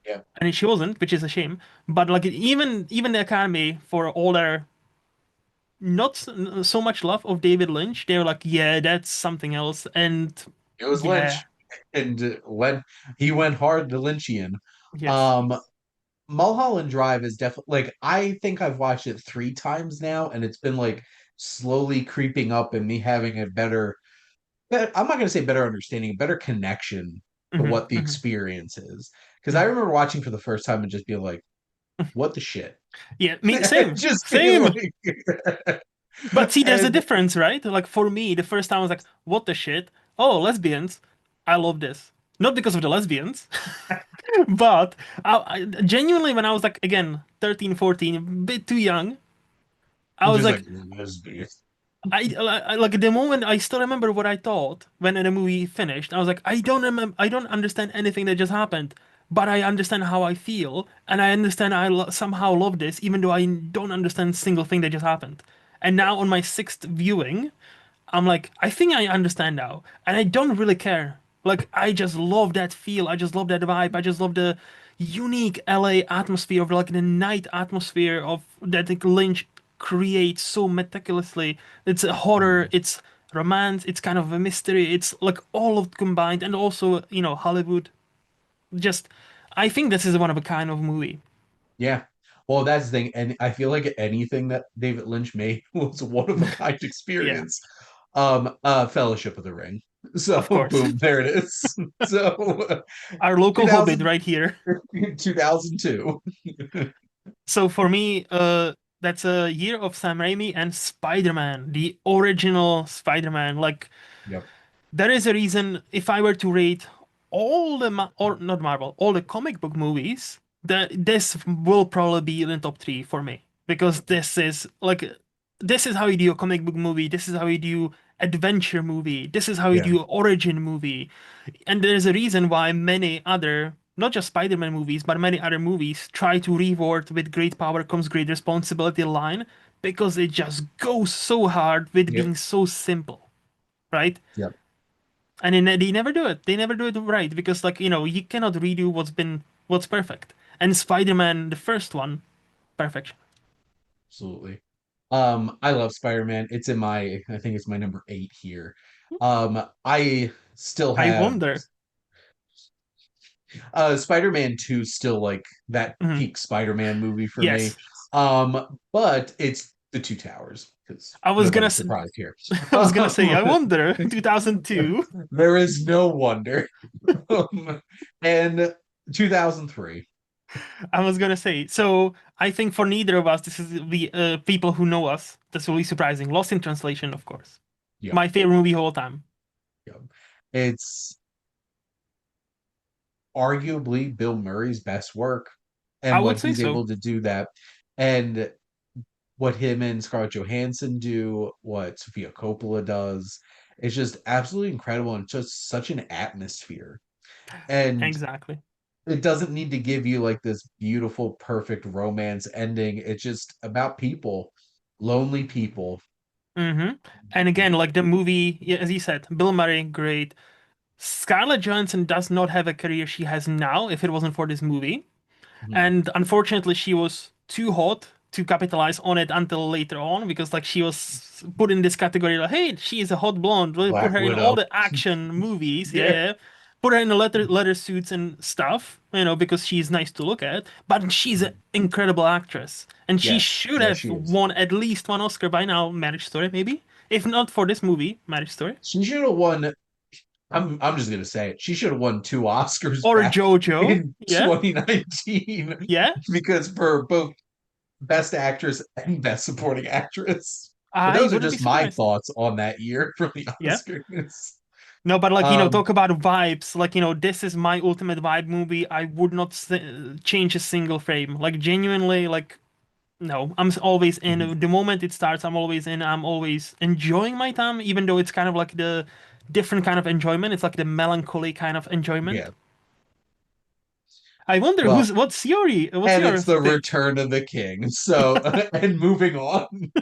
[SPEAKER 1] Yeah.
[SPEAKER 2] and she wasn't, which is a shame. But like even the Academy, for all their not so much love of David Lynch, they're like, yeah, that's something else. And
[SPEAKER 1] It was
[SPEAKER 2] yeah,
[SPEAKER 1] Lynch, and he went hard to Lynchian.
[SPEAKER 2] yes.
[SPEAKER 1] Um, Mulholland Drive is definitely like I think I've watched it 3 times now, and it's been like slowly creeping up and me having a I'm not going to say better understanding, a better connection to
[SPEAKER 2] Hmm,
[SPEAKER 1] what the
[SPEAKER 2] hmm,
[SPEAKER 1] experience is. Because I
[SPEAKER 2] hmm.
[SPEAKER 1] remember watching for the first time and just being like, "What the shit?"
[SPEAKER 2] Yeah, me same,
[SPEAKER 1] Just being
[SPEAKER 2] same.
[SPEAKER 1] like,
[SPEAKER 2] But see, there's a
[SPEAKER 1] and
[SPEAKER 2] difference, right? Like for me, the first time I was like, what the shit? Oh, lesbians. I love this. Not because of the lesbians, but I genuinely, when I was like, again, 13, 14, a bit too young, I was
[SPEAKER 1] just like
[SPEAKER 2] like,
[SPEAKER 1] lesbians.
[SPEAKER 2] like the moment I still remember what I thought when the movie finished. I was like, I don't remember, I don't understand anything that just happened, but I understand how I feel, and I understand somehow love this, even though I don't understand a single thing that just happened. And now on my sixth viewing, I'm like, I think I understand now, and I don't really care. Like, I just love that feel. I just love that vibe. I just love the unique LA atmosphere of like the night atmosphere of that Lynch creates so meticulously. It's a horror,
[SPEAKER 1] Mhm.
[SPEAKER 2] it's romance, it's kind of a mystery. It's like all of combined, and also Hollywood. Just, I think this is one of a kind of movie.
[SPEAKER 1] Yeah. Well, that's the thing. And I feel like anything that David Lynch made was a one of a kind
[SPEAKER 2] Yeah,
[SPEAKER 1] experience. Fellowship of the Ring. So
[SPEAKER 2] of course.
[SPEAKER 1] boom, there it is. So
[SPEAKER 2] Our local Hobbit
[SPEAKER 1] 2000,
[SPEAKER 2] right here.
[SPEAKER 1] 2002.
[SPEAKER 2] So for me, that's a year of Sam Raimi and Spider-Man, the original Spider-Man. Like
[SPEAKER 1] Yep.
[SPEAKER 2] there is a reason if I were to rate all the or not Marvel, all the comic book movies, that this will probably be in the top three for me because this is how you do a comic book movie. This is how you do adventure movie. This is how you
[SPEAKER 1] Yeah.
[SPEAKER 2] do origin movie. And there's a reason why many other, not just Spider-Man movies, but many other movies try to reword with great power comes great responsibility line because it just goes so hard with
[SPEAKER 1] Yep.
[SPEAKER 2] being so simple, right?
[SPEAKER 1] Yep.
[SPEAKER 2] And they never do it. They never do it right because, like, you cannot redo what's perfect. And Spider-Man, the first one, perfection.
[SPEAKER 1] Absolutely. I love Spider-Man. It's in I think it's my number 8 here. I still
[SPEAKER 2] I
[SPEAKER 1] have
[SPEAKER 2] wonder.
[SPEAKER 1] Spider-Man 2 still like that
[SPEAKER 2] Mhm.
[SPEAKER 1] peak Spider-Man movie for me.
[SPEAKER 2] Yes,
[SPEAKER 1] But it's the Two Towers because
[SPEAKER 2] I was gonna.
[SPEAKER 1] nobody's
[SPEAKER 2] s-
[SPEAKER 1] surprised here.
[SPEAKER 2] I was gonna say. I wonder. 2002.
[SPEAKER 1] There is no wonder. And 2003.
[SPEAKER 2] I was gonna say. So I think for neither of us, this is the people who know us. This will be surprising. Lost in Translation, of course.
[SPEAKER 1] Yep.
[SPEAKER 2] My favorite movie of all time.
[SPEAKER 1] Yep. It's arguably Bill Murray's best work
[SPEAKER 2] I
[SPEAKER 1] and
[SPEAKER 2] would
[SPEAKER 1] what
[SPEAKER 2] say
[SPEAKER 1] he's
[SPEAKER 2] so.
[SPEAKER 1] able to do that. And what him and Scarlett Johansson do, what Sofia Coppola does, is just absolutely incredible and just such an atmosphere. And
[SPEAKER 2] Exactly.
[SPEAKER 1] it doesn't need to give you like this beautiful, perfect romance ending. It's just about people, lonely people.
[SPEAKER 2] Mm-hmm. And again, like the movie, yeah, as you said, Bill Murray, great. Scarlett Johansson does not have a career she has now if it wasn't for this movie.
[SPEAKER 1] Mhm.
[SPEAKER 2] And unfortunately, she was too hot to capitalize on it until later on because like she was put in this category like, hey, she is a hot blonde. We'll put
[SPEAKER 1] Black
[SPEAKER 2] her in all
[SPEAKER 1] Widow.
[SPEAKER 2] the action movies. Yeah,
[SPEAKER 1] Yeah.
[SPEAKER 2] yeah. Put her in the leather suits and stuff, because she's nice to look at. But she's an incredible actress, and she
[SPEAKER 1] Yes.
[SPEAKER 2] should
[SPEAKER 1] Yes,
[SPEAKER 2] have
[SPEAKER 1] she is.
[SPEAKER 2] won at least one Oscar by now. Marriage Story, maybe, if not for this movie, Marriage Story,
[SPEAKER 1] She should have won. I'm just gonna say it. She should have won two Oscars
[SPEAKER 2] or
[SPEAKER 1] back
[SPEAKER 2] JoJo.
[SPEAKER 1] in
[SPEAKER 2] Yeah,
[SPEAKER 1] 2019
[SPEAKER 2] yeah.
[SPEAKER 1] because for both Best Actress and Best Supporting Actress. But
[SPEAKER 2] I
[SPEAKER 1] those are
[SPEAKER 2] wouldn't be
[SPEAKER 1] just my
[SPEAKER 2] surprised.
[SPEAKER 1] thoughts on that year for the
[SPEAKER 2] Yeah.
[SPEAKER 1] Oscars.
[SPEAKER 2] No, but like,
[SPEAKER 1] Um,
[SPEAKER 2] talk about vibes. Like, this is my ultimate vibe movie. I would not change a single frame. Like, genuinely, like, no, always in. The moment it starts, I'm always in. I'm always enjoying my time, even though it's kind of like the different kind of enjoyment. It's like the melancholy kind of enjoyment.
[SPEAKER 1] yeah.
[SPEAKER 2] I wonder
[SPEAKER 1] Well,
[SPEAKER 2] what's
[SPEAKER 1] and
[SPEAKER 2] your
[SPEAKER 1] it's the
[SPEAKER 2] pick?
[SPEAKER 1] return of the king. So, and moving on.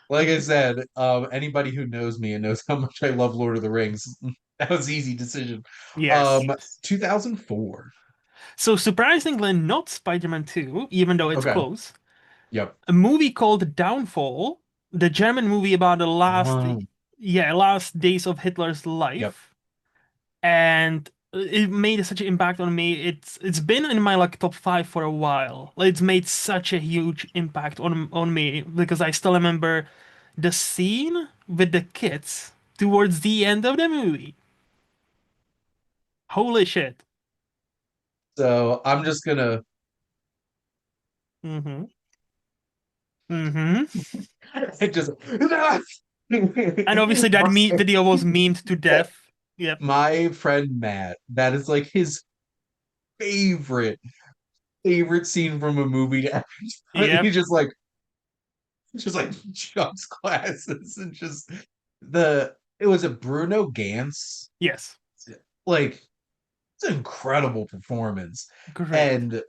[SPEAKER 1] Like I said, anybody who knows me and knows how much I love Lord of the Rings, that was an easy decision.
[SPEAKER 2] Yes.
[SPEAKER 1] 2004.
[SPEAKER 2] So surprisingly, not Spider-Man 2, even though it's
[SPEAKER 1] Okay.
[SPEAKER 2] close.
[SPEAKER 1] Yep.
[SPEAKER 2] A movie called Downfall, the German movie about the
[SPEAKER 1] Um,
[SPEAKER 2] last days of Hitler's
[SPEAKER 1] yep.
[SPEAKER 2] life, and it made such an impact on me. It's been in my like top five for a while. Like, it's made such a huge impact on me because I still remember the scene with the kids towards the end of the movie. Holy shit.
[SPEAKER 1] So I'm just gonna
[SPEAKER 2] Mm-hmm. Mm-hmm.
[SPEAKER 1] just
[SPEAKER 2] And obviously that video was memed to death. Yep.
[SPEAKER 1] my friend Matt, that is like his favorite favorite scene from a movie to ever.
[SPEAKER 2] Yep.
[SPEAKER 1] He just like chucks glasses and just the it was a Bruno Gantz,
[SPEAKER 2] Yes.
[SPEAKER 1] like it's an incredible performance.
[SPEAKER 2] Great.
[SPEAKER 1] And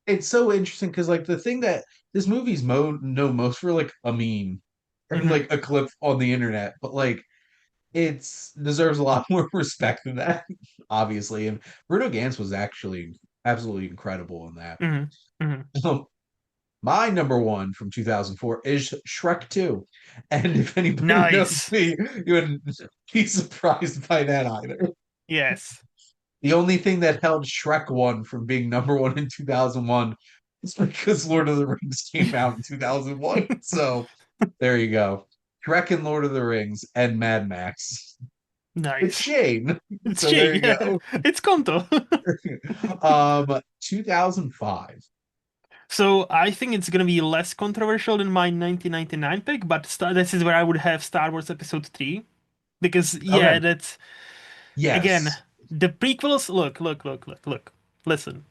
[SPEAKER 1] it's so interesting because like the thing that this movie's known most for like a meme and
[SPEAKER 2] Mm-hmm.
[SPEAKER 1] like a clip on the internet, but like it's deserves a lot more respect than that, obviously. And Bruno Gantz was actually absolutely incredible in that.
[SPEAKER 2] Mm-hmm. Mm-hmm.
[SPEAKER 1] Um, my number one from 2004 is Shrek 2. And if anybody knows
[SPEAKER 2] Nice.
[SPEAKER 1] me, you wouldn't be surprised by that either.
[SPEAKER 2] Yes.
[SPEAKER 1] The only thing that held Shrek 1 from being number one in 2001 is because Lord of the Rings came out in 2001. So there you go. Shrek and Lord of the Rings and Mad Max. It's
[SPEAKER 2] Nice.
[SPEAKER 1] Shane.
[SPEAKER 2] It's
[SPEAKER 1] So there
[SPEAKER 2] Shay.
[SPEAKER 1] you
[SPEAKER 2] Yeah.
[SPEAKER 1] go.
[SPEAKER 2] It's Konto.
[SPEAKER 1] 2005.
[SPEAKER 2] So I think it's gonna be less controversial than my 1999 pick, but this is where I would have Star Wars Episode 3 because
[SPEAKER 1] Okay.
[SPEAKER 2] yeah, that's again
[SPEAKER 1] Yes.
[SPEAKER 2] the prequels. Look. Listen,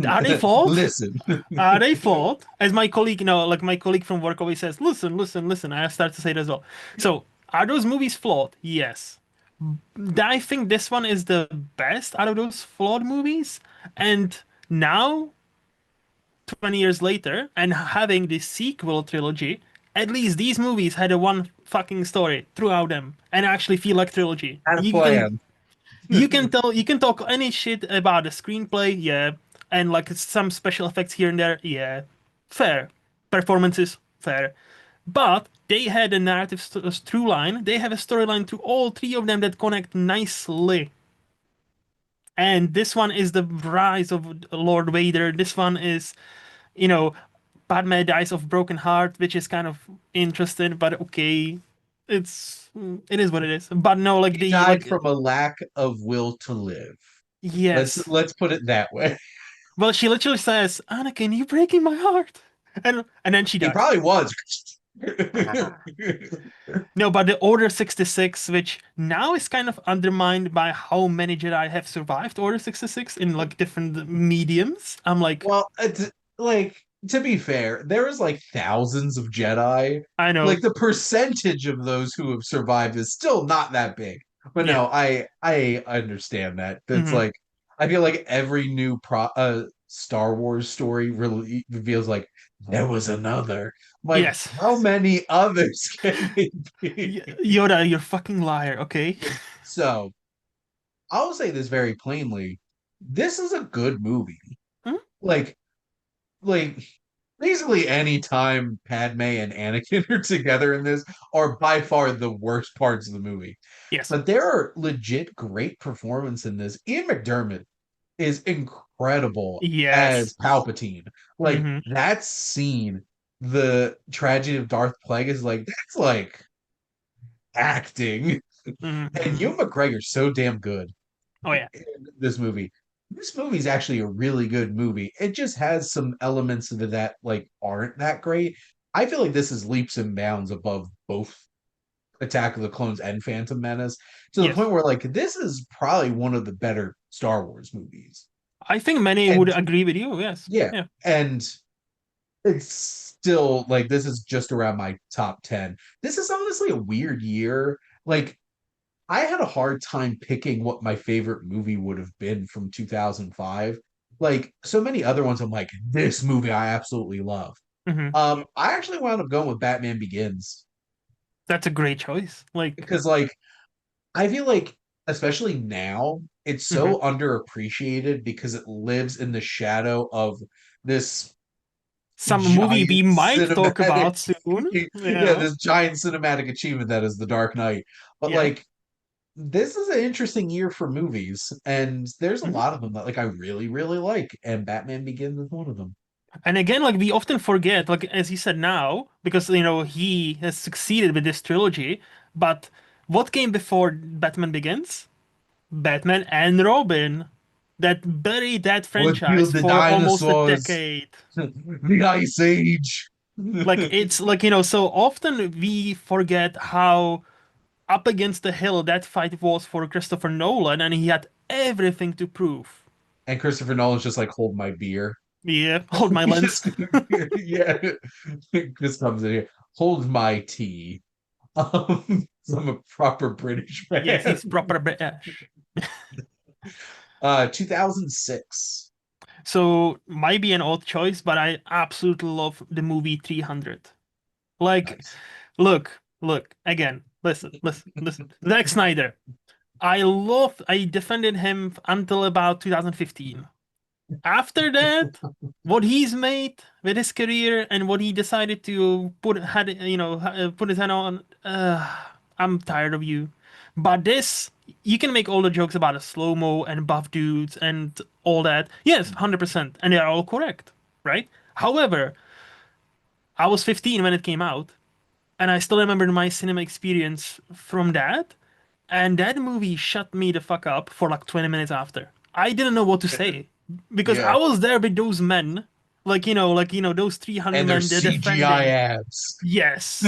[SPEAKER 2] are they flawed?
[SPEAKER 1] Listen.
[SPEAKER 2] Are they flawed? As my colleague, like my colleague from work always says, listen. I start to say it as well. So, are those movies flawed? Yes. I think this one is the best out of those flawed movies. And now, 20 years later, and having the sequel trilogy, at least these movies had a one fucking story throughout them and actually feel like trilogy.
[SPEAKER 1] Had a
[SPEAKER 2] You can
[SPEAKER 1] plan.
[SPEAKER 2] you can talk any shit about the screenplay, yeah, and like some special effects here and there, yeah, fair. Performances, fair. But they had a narrative through line. They have a storyline through all three of them that connect nicely. And this one is the rise of Lord Vader. This one is, you know, Padme dies of broken heart, which is kind of interesting, but okay. It is what it is. But no, like
[SPEAKER 1] He
[SPEAKER 2] the
[SPEAKER 1] died
[SPEAKER 2] like
[SPEAKER 1] from a lack of will to live. Let's
[SPEAKER 2] yes.
[SPEAKER 1] let's put it that way.
[SPEAKER 2] Well, she literally says, "Anakin, you're breaking my heart," and then she
[SPEAKER 1] He
[SPEAKER 2] dies.
[SPEAKER 1] probably was.
[SPEAKER 2] No, but the Order 66, which now is kind of undermined by how many Jedi have survived Order 66 in like different mediums. I'm like,
[SPEAKER 1] Well, it's like to be fair, there is like thousands of Jedi.
[SPEAKER 2] I
[SPEAKER 1] Like
[SPEAKER 2] know.
[SPEAKER 1] the percentage of those who have survived is still not that big. But
[SPEAKER 2] Yeah.
[SPEAKER 1] no, I understand that. It's
[SPEAKER 2] Hmm.
[SPEAKER 1] like I feel like every new Star Wars story really reveals like there was another. I'm like,
[SPEAKER 2] Yes.
[SPEAKER 1] how many others can they be?
[SPEAKER 2] Yoda, you're a fucking liar, okay?
[SPEAKER 1] So I'll say this very plainly. This is a good movie.
[SPEAKER 2] Hmm?
[SPEAKER 1] Like like basically any time Padme and Anakin are together in this are by far the worst parts of the movie.
[SPEAKER 2] Yes.
[SPEAKER 1] But there are legit great performance in this. Ian McDermott is incredible as
[SPEAKER 2] Yes.
[SPEAKER 1] Palpatine. Like
[SPEAKER 2] Hmm.
[SPEAKER 1] that scene, the tragedy of Darth Plague is like that's like acting. And
[SPEAKER 2] Hmm.
[SPEAKER 1] Ewan McGregor's so damn good
[SPEAKER 2] Oh yeah.
[SPEAKER 1] in this movie. This movie is actually a really good movie. It just has some elements of it that like aren't that great. I feel like this is leaps and bounds above both Attack of the Clones and Phantom Menace to the
[SPEAKER 2] Yes.
[SPEAKER 1] point where like this is probably one of the better Star Wars movies.
[SPEAKER 2] I think many would
[SPEAKER 1] And
[SPEAKER 2] agree with you. Yes.
[SPEAKER 1] yeah,
[SPEAKER 2] Yeah.
[SPEAKER 1] and it's still like this is just around my top 10. This is honestly a weird year. Like I had a hard time picking what my favorite movie would have been from 2005. Like so many other ones, I'm like, this movie I absolutely love.
[SPEAKER 2] Hmm.
[SPEAKER 1] I actually wound up going with Batman Begins
[SPEAKER 2] That's a great choice. Like,
[SPEAKER 1] because, like, I feel like, especially now, it's
[SPEAKER 2] mhm.
[SPEAKER 1] so underappreciated because it lives in the shadow of this
[SPEAKER 2] Some movie
[SPEAKER 1] giant
[SPEAKER 2] we might talk
[SPEAKER 1] cinematic,
[SPEAKER 2] about soon.
[SPEAKER 1] yeah,
[SPEAKER 2] Yeah.
[SPEAKER 1] this giant cinematic achievement that is The Dark Knight. But
[SPEAKER 2] Yeah.
[SPEAKER 1] like, this is an interesting year for movies, and there's a
[SPEAKER 2] Mhm.
[SPEAKER 1] lot of them that like I really, really like, and Batman Begins is one of them.
[SPEAKER 2] And again, like we often forget, like as he said now, because he has succeeded with this trilogy. But what came before Batman Begins? Batman and Robin, that buried that
[SPEAKER 1] What
[SPEAKER 2] franchise
[SPEAKER 1] killed the
[SPEAKER 2] for almost a
[SPEAKER 1] dinosaurs?
[SPEAKER 2] decade.
[SPEAKER 1] The Ice Age.
[SPEAKER 2] Like it's like so often we forget how up against the hill that fight was for Christopher Nolan, and he had everything to prove.
[SPEAKER 1] And Christopher Nolan's just like, hold my beer.
[SPEAKER 2] Yeah, hold my
[SPEAKER 1] He's
[SPEAKER 2] lens.
[SPEAKER 1] just, yeah. Chris comes in here, hold my tea. I'm a proper British
[SPEAKER 2] Yes,
[SPEAKER 1] man.
[SPEAKER 2] he's proper British.
[SPEAKER 1] 2006.
[SPEAKER 2] So might be an odd choice, but I absolutely love the movie 300. Like,
[SPEAKER 1] Nice.
[SPEAKER 2] look, again, listen. Zack Snyder. I defended him until about 2015. After that, what he's made with his career and what he decided to put his hand on, I'm tired of you. But this, you can make all the jokes about the slow-mo and buff dudes and all that. Yes, 100%, and they're all correct, right? However, I was 15 when it came out, and I still remember my cinema experience from that. And that movie shut me the fuck up for like 20 minutes after. I didn't know what to say because I
[SPEAKER 1] Yeah.
[SPEAKER 2] was there with those men, those 300
[SPEAKER 1] And there's
[SPEAKER 2] men they're
[SPEAKER 1] CGI
[SPEAKER 2] defending.
[SPEAKER 1] abs.
[SPEAKER 2] Yes.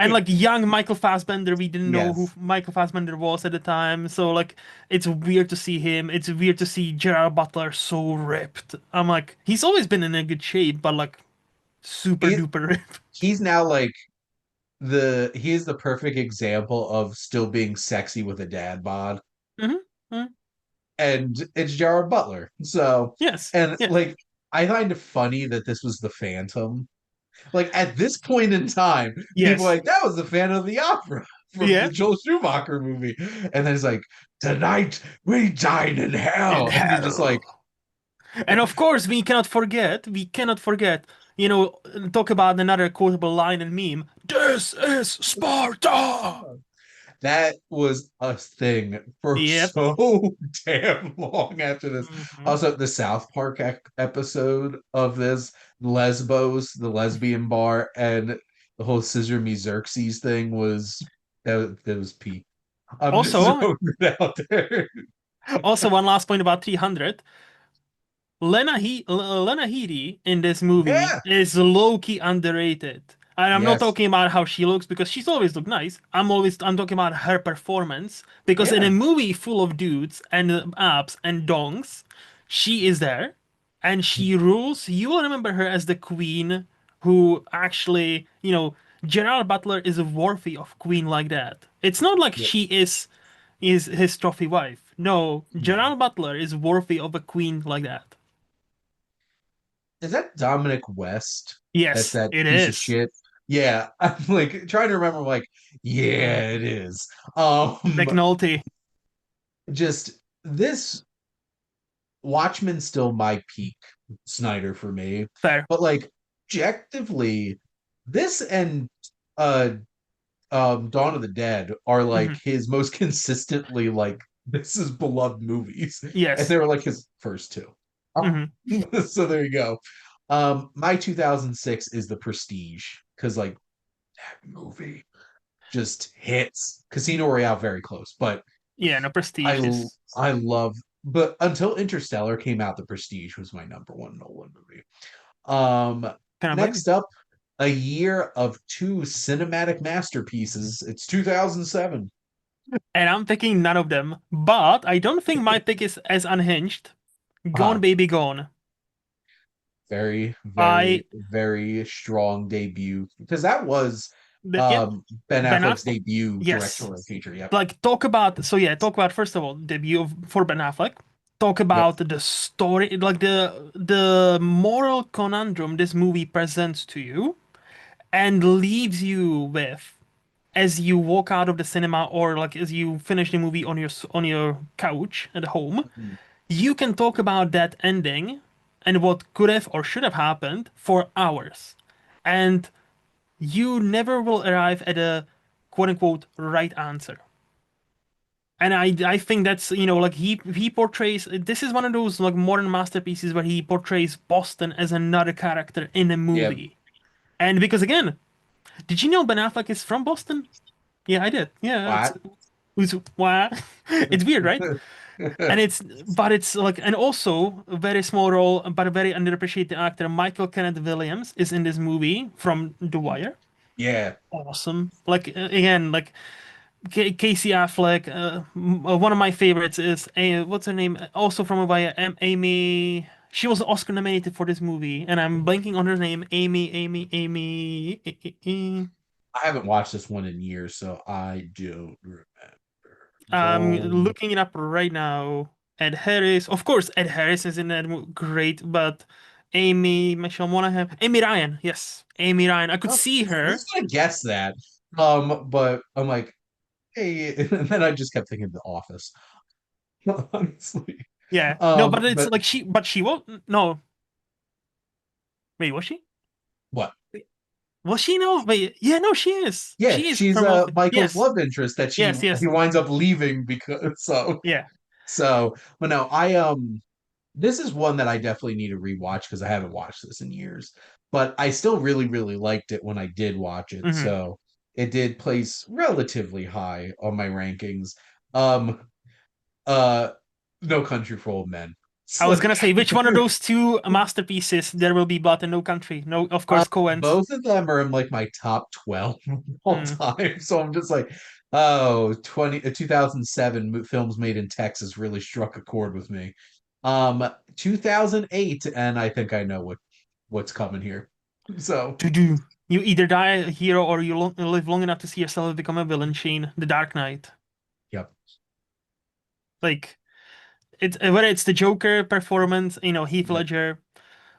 [SPEAKER 2] And like young Michael Fassbender, we didn't know who
[SPEAKER 1] Yes.
[SPEAKER 2] Michael Fassbender was at the time. So like it's weird to see him. It's weird to see Gerard Butler so ripped. I'm like, he's always been in a good shape, but like super
[SPEAKER 1] He,
[SPEAKER 2] duper ripped.
[SPEAKER 1] he's now like he is the perfect example of still being sexy with a dad bod.
[SPEAKER 2] Hmm.
[SPEAKER 1] And it's Gerard Butler. So,
[SPEAKER 2] Yes.
[SPEAKER 1] and
[SPEAKER 2] Yes.
[SPEAKER 1] like, I find it funny that this was the Phantom. Like, at this point in time, people are
[SPEAKER 2] Yes.
[SPEAKER 1] like, that was the Phantom of the Opera from the
[SPEAKER 2] Yeah.
[SPEAKER 1] Joel Schumacher movie. And then it's like, tonight we dine in
[SPEAKER 2] In
[SPEAKER 1] hell. And you're just like,
[SPEAKER 2] hell. And of course, we cannot forget, talk about another quotable line and meme. This is Sparta!
[SPEAKER 1] that was a thing for
[SPEAKER 2] Yep.
[SPEAKER 1] so damn long after this.
[SPEAKER 2] Hmm.
[SPEAKER 1] Also, the South Park episode of this Lesbos, the lesbian bar, and the whole Scissor Me Xerxes thing was that was peak. I'm just
[SPEAKER 2] Also,
[SPEAKER 1] throwing it out there.
[SPEAKER 2] also one last point about 300. Lena Headey in this movie
[SPEAKER 1] Yeah.
[SPEAKER 2] is low-key underrated. And I'm not
[SPEAKER 1] Yes.
[SPEAKER 2] talking about how she looks because she's always looked nice. I'm talking about her performance because in a
[SPEAKER 1] Yeah.
[SPEAKER 2] movie full of dudes and abs and dongs, she is there and she rules. You will remember her as the queen who actually, Gerard Butler is worthy of queen like that. It's not like
[SPEAKER 1] Yeah.
[SPEAKER 2] she is his trophy wife. No, Gerard Butler is worthy of a queen like that.
[SPEAKER 1] Is that Dominic West? That's
[SPEAKER 2] Yes,
[SPEAKER 1] that
[SPEAKER 2] it
[SPEAKER 1] piece of
[SPEAKER 2] is.
[SPEAKER 1] shit. Yeah, I'm like trying to remember. Like,
[SPEAKER 2] Mm.
[SPEAKER 1] yeah, it is.
[SPEAKER 2] McNulty.
[SPEAKER 1] Just this Watchmen still my peak Snyder for me,
[SPEAKER 2] Fair.
[SPEAKER 1] but like objectively, this and uh Dawn of the Dead are like
[SPEAKER 2] Hmm.
[SPEAKER 1] his most consistently like this is beloved movies, and
[SPEAKER 2] Yes.
[SPEAKER 1] they were like his first two.
[SPEAKER 2] Hmm.
[SPEAKER 1] So there you go. My 2006 is The Prestige because like that movie just hits. Casino Royale very close, but
[SPEAKER 2] Yeah, no,
[SPEAKER 1] I
[SPEAKER 2] Prestige is
[SPEAKER 1] I love. But until Interstellar came out, The Prestige was my number one Nolan movie. Um,
[SPEAKER 2] kind of blame you.
[SPEAKER 1] Next up, a year of two cinematic masterpieces. It's 2007.
[SPEAKER 2] And I'm picking none of them, but I don't think my pick is as unhinged. Gone
[SPEAKER 1] Uh,
[SPEAKER 2] Baby Gone.
[SPEAKER 1] very,
[SPEAKER 2] I
[SPEAKER 1] very, very strong debut because that was
[SPEAKER 2] Yep,
[SPEAKER 1] Ben
[SPEAKER 2] Ben
[SPEAKER 1] Affleck's
[SPEAKER 2] Affleck.
[SPEAKER 1] debut
[SPEAKER 2] Yes.
[SPEAKER 1] directorial feature. Yep.
[SPEAKER 2] Like talk about first of all debut for Ben Affleck. Talk
[SPEAKER 1] Yep.
[SPEAKER 2] about the story, like the moral conundrum this movie presents to you and leaves you with as you walk out of the cinema or like as you finish the movie on your couch at home.
[SPEAKER 1] Mhm.
[SPEAKER 2] You can talk about that ending and what could have or should have happened for hours. And you never will arrive at a quote unquote right answer. And I think that's, like he portrays, this is one of those like modern masterpieces where he portrays Boston as another character in a
[SPEAKER 1] Yep.
[SPEAKER 2] movie. And because again, did you know Ben Affleck is from Boston? Yeah, I did. Yeah,
[SPEAKER 1] What?
[SPEAKER 2] it's why it's weird, right? But it's like, and also a very small role, but a very underappreciated actor. Michael Kenneth Williams is in this movie from The Wire.
[SPEAKER 1] Yeah.
[SPEAKER 2] Awesome. Like again, like Casey Affleck. One of my favorites is what's her name? Also from The Wire, Amy. She was Oscar nominated for this movie, and I'm blanking on her name. Amy.
[SPEAKER 1] I haven't watched this one in years, so I don't remember.
[SPEAKER 2] I'm
[SPEAKER 1] Gone.
[SPEAKER 2] looking it up right now. Ed Harris, of course, Ed Harris is in that great, but Michelle Monaghan, Amy Ryan, yes, Amy Ryan. I could
[SPEAKER 1] Oh,
[SPEAKER 2] see
[SPEAKER 1] I
[SPEAKER 2] her.
[SPEAKER 1] was gonna guess that. But I'm like, hey, and then I just kept thinking The Office, honestly.
[SPEAKER 2] Yeah, no, but it's
[SPEAKER 1] But
[SPEAKER 2] like but she was no. Wait, was she?
[SPEAKER 1] what?
[SPEAKER 2] Was she? No, wait, yeah, no, she is.
[SPEAKER 1] Yeah,
[SPEAKER 2] She is
[SPEAKER 1] she's
[SPEAKER 2] from Office.
[SPEAKER 1] Michael's
[SPEAKER 2] Yes,
[SPEAKER 1] love interest that
[SPEAKER 2] yes,
[SPEAKER 1] he
[SPEAKER 2] yes,
[SPEAKER 1] winds up leaving because
[SPEAKER 2] yeah.
[SPEAKER 1] but no, this is one that I definitely need to rewatch because I haven't watched this in years. But I still really, really liked it when I did watch it.
[SPEAKER 2] Hmm.
[SPEAKER 1] So it did place relatively high on my rankings. Um, uh, No Country for Old Men. It's
[SPEAKER 2] I was
[SPEAKER 1] like
[SPEAKER 2] gonna say which one of those two masterpieces there will be blood in No Country. No, of course, Coen's.
[SPEAKER 1] both of them are in like my top 12 all
[SPEAKER 2] Mm.
[SPEAKER 1] time. So I'm just like, oh, 2007 films made in Texas really struck a chord with me. 2008, and I think I know what's coming here. So,
[SPEAKER 2] To do. You either die a hero or you live long enough to see yourself become a villain, Shane. The Dark Knight.
[SPEAKER 1] yep.
[SPEAKER 2] Like it's whether it's the Joker performance, Heath
[SPEAKER 1] Yep.
[SPEAKER 2] Ledger,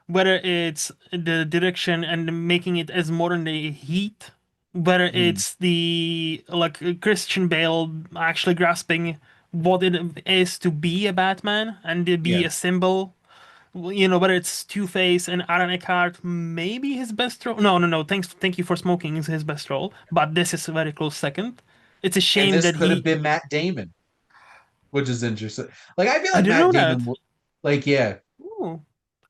[SPEAKER 2] whether it's the direction and making it as modern day Heat, whether
[SPEAKER 1] Mm,
[SPEAKER 2] it's the like Christian Bale actually grasping what it is to be a Batman and to be
[SPEAKER 1] yeah.
[SPEAKER 2] a symbol. Whether it's Two-Face and Aaron Eckhart, maybe his best role. No, no, no. Thank you for smoking is his best role, but this is a very close second. It's a
[SPEAKER 1] And
[SPEAKER 2] shame
[SPEAKER 1] this
[SPEAKER 2] that
[SPEAKER 1] could have
[SPEAKER 2] he.
[SPEAKER 1] been Matt Damon, which is interesting. Like, I feel
[SPEAKER 2] I
[SPEAKER 1] like
[SPEAKER 2] didn't
[SPEAKER 1] Matt
[SPEAKER 2] know
[SPEAKER 1] Damon,
[SPEAKER 2] that.
[SPEAKER 1] like, yeah,
[SPEAKER 2] Ooh,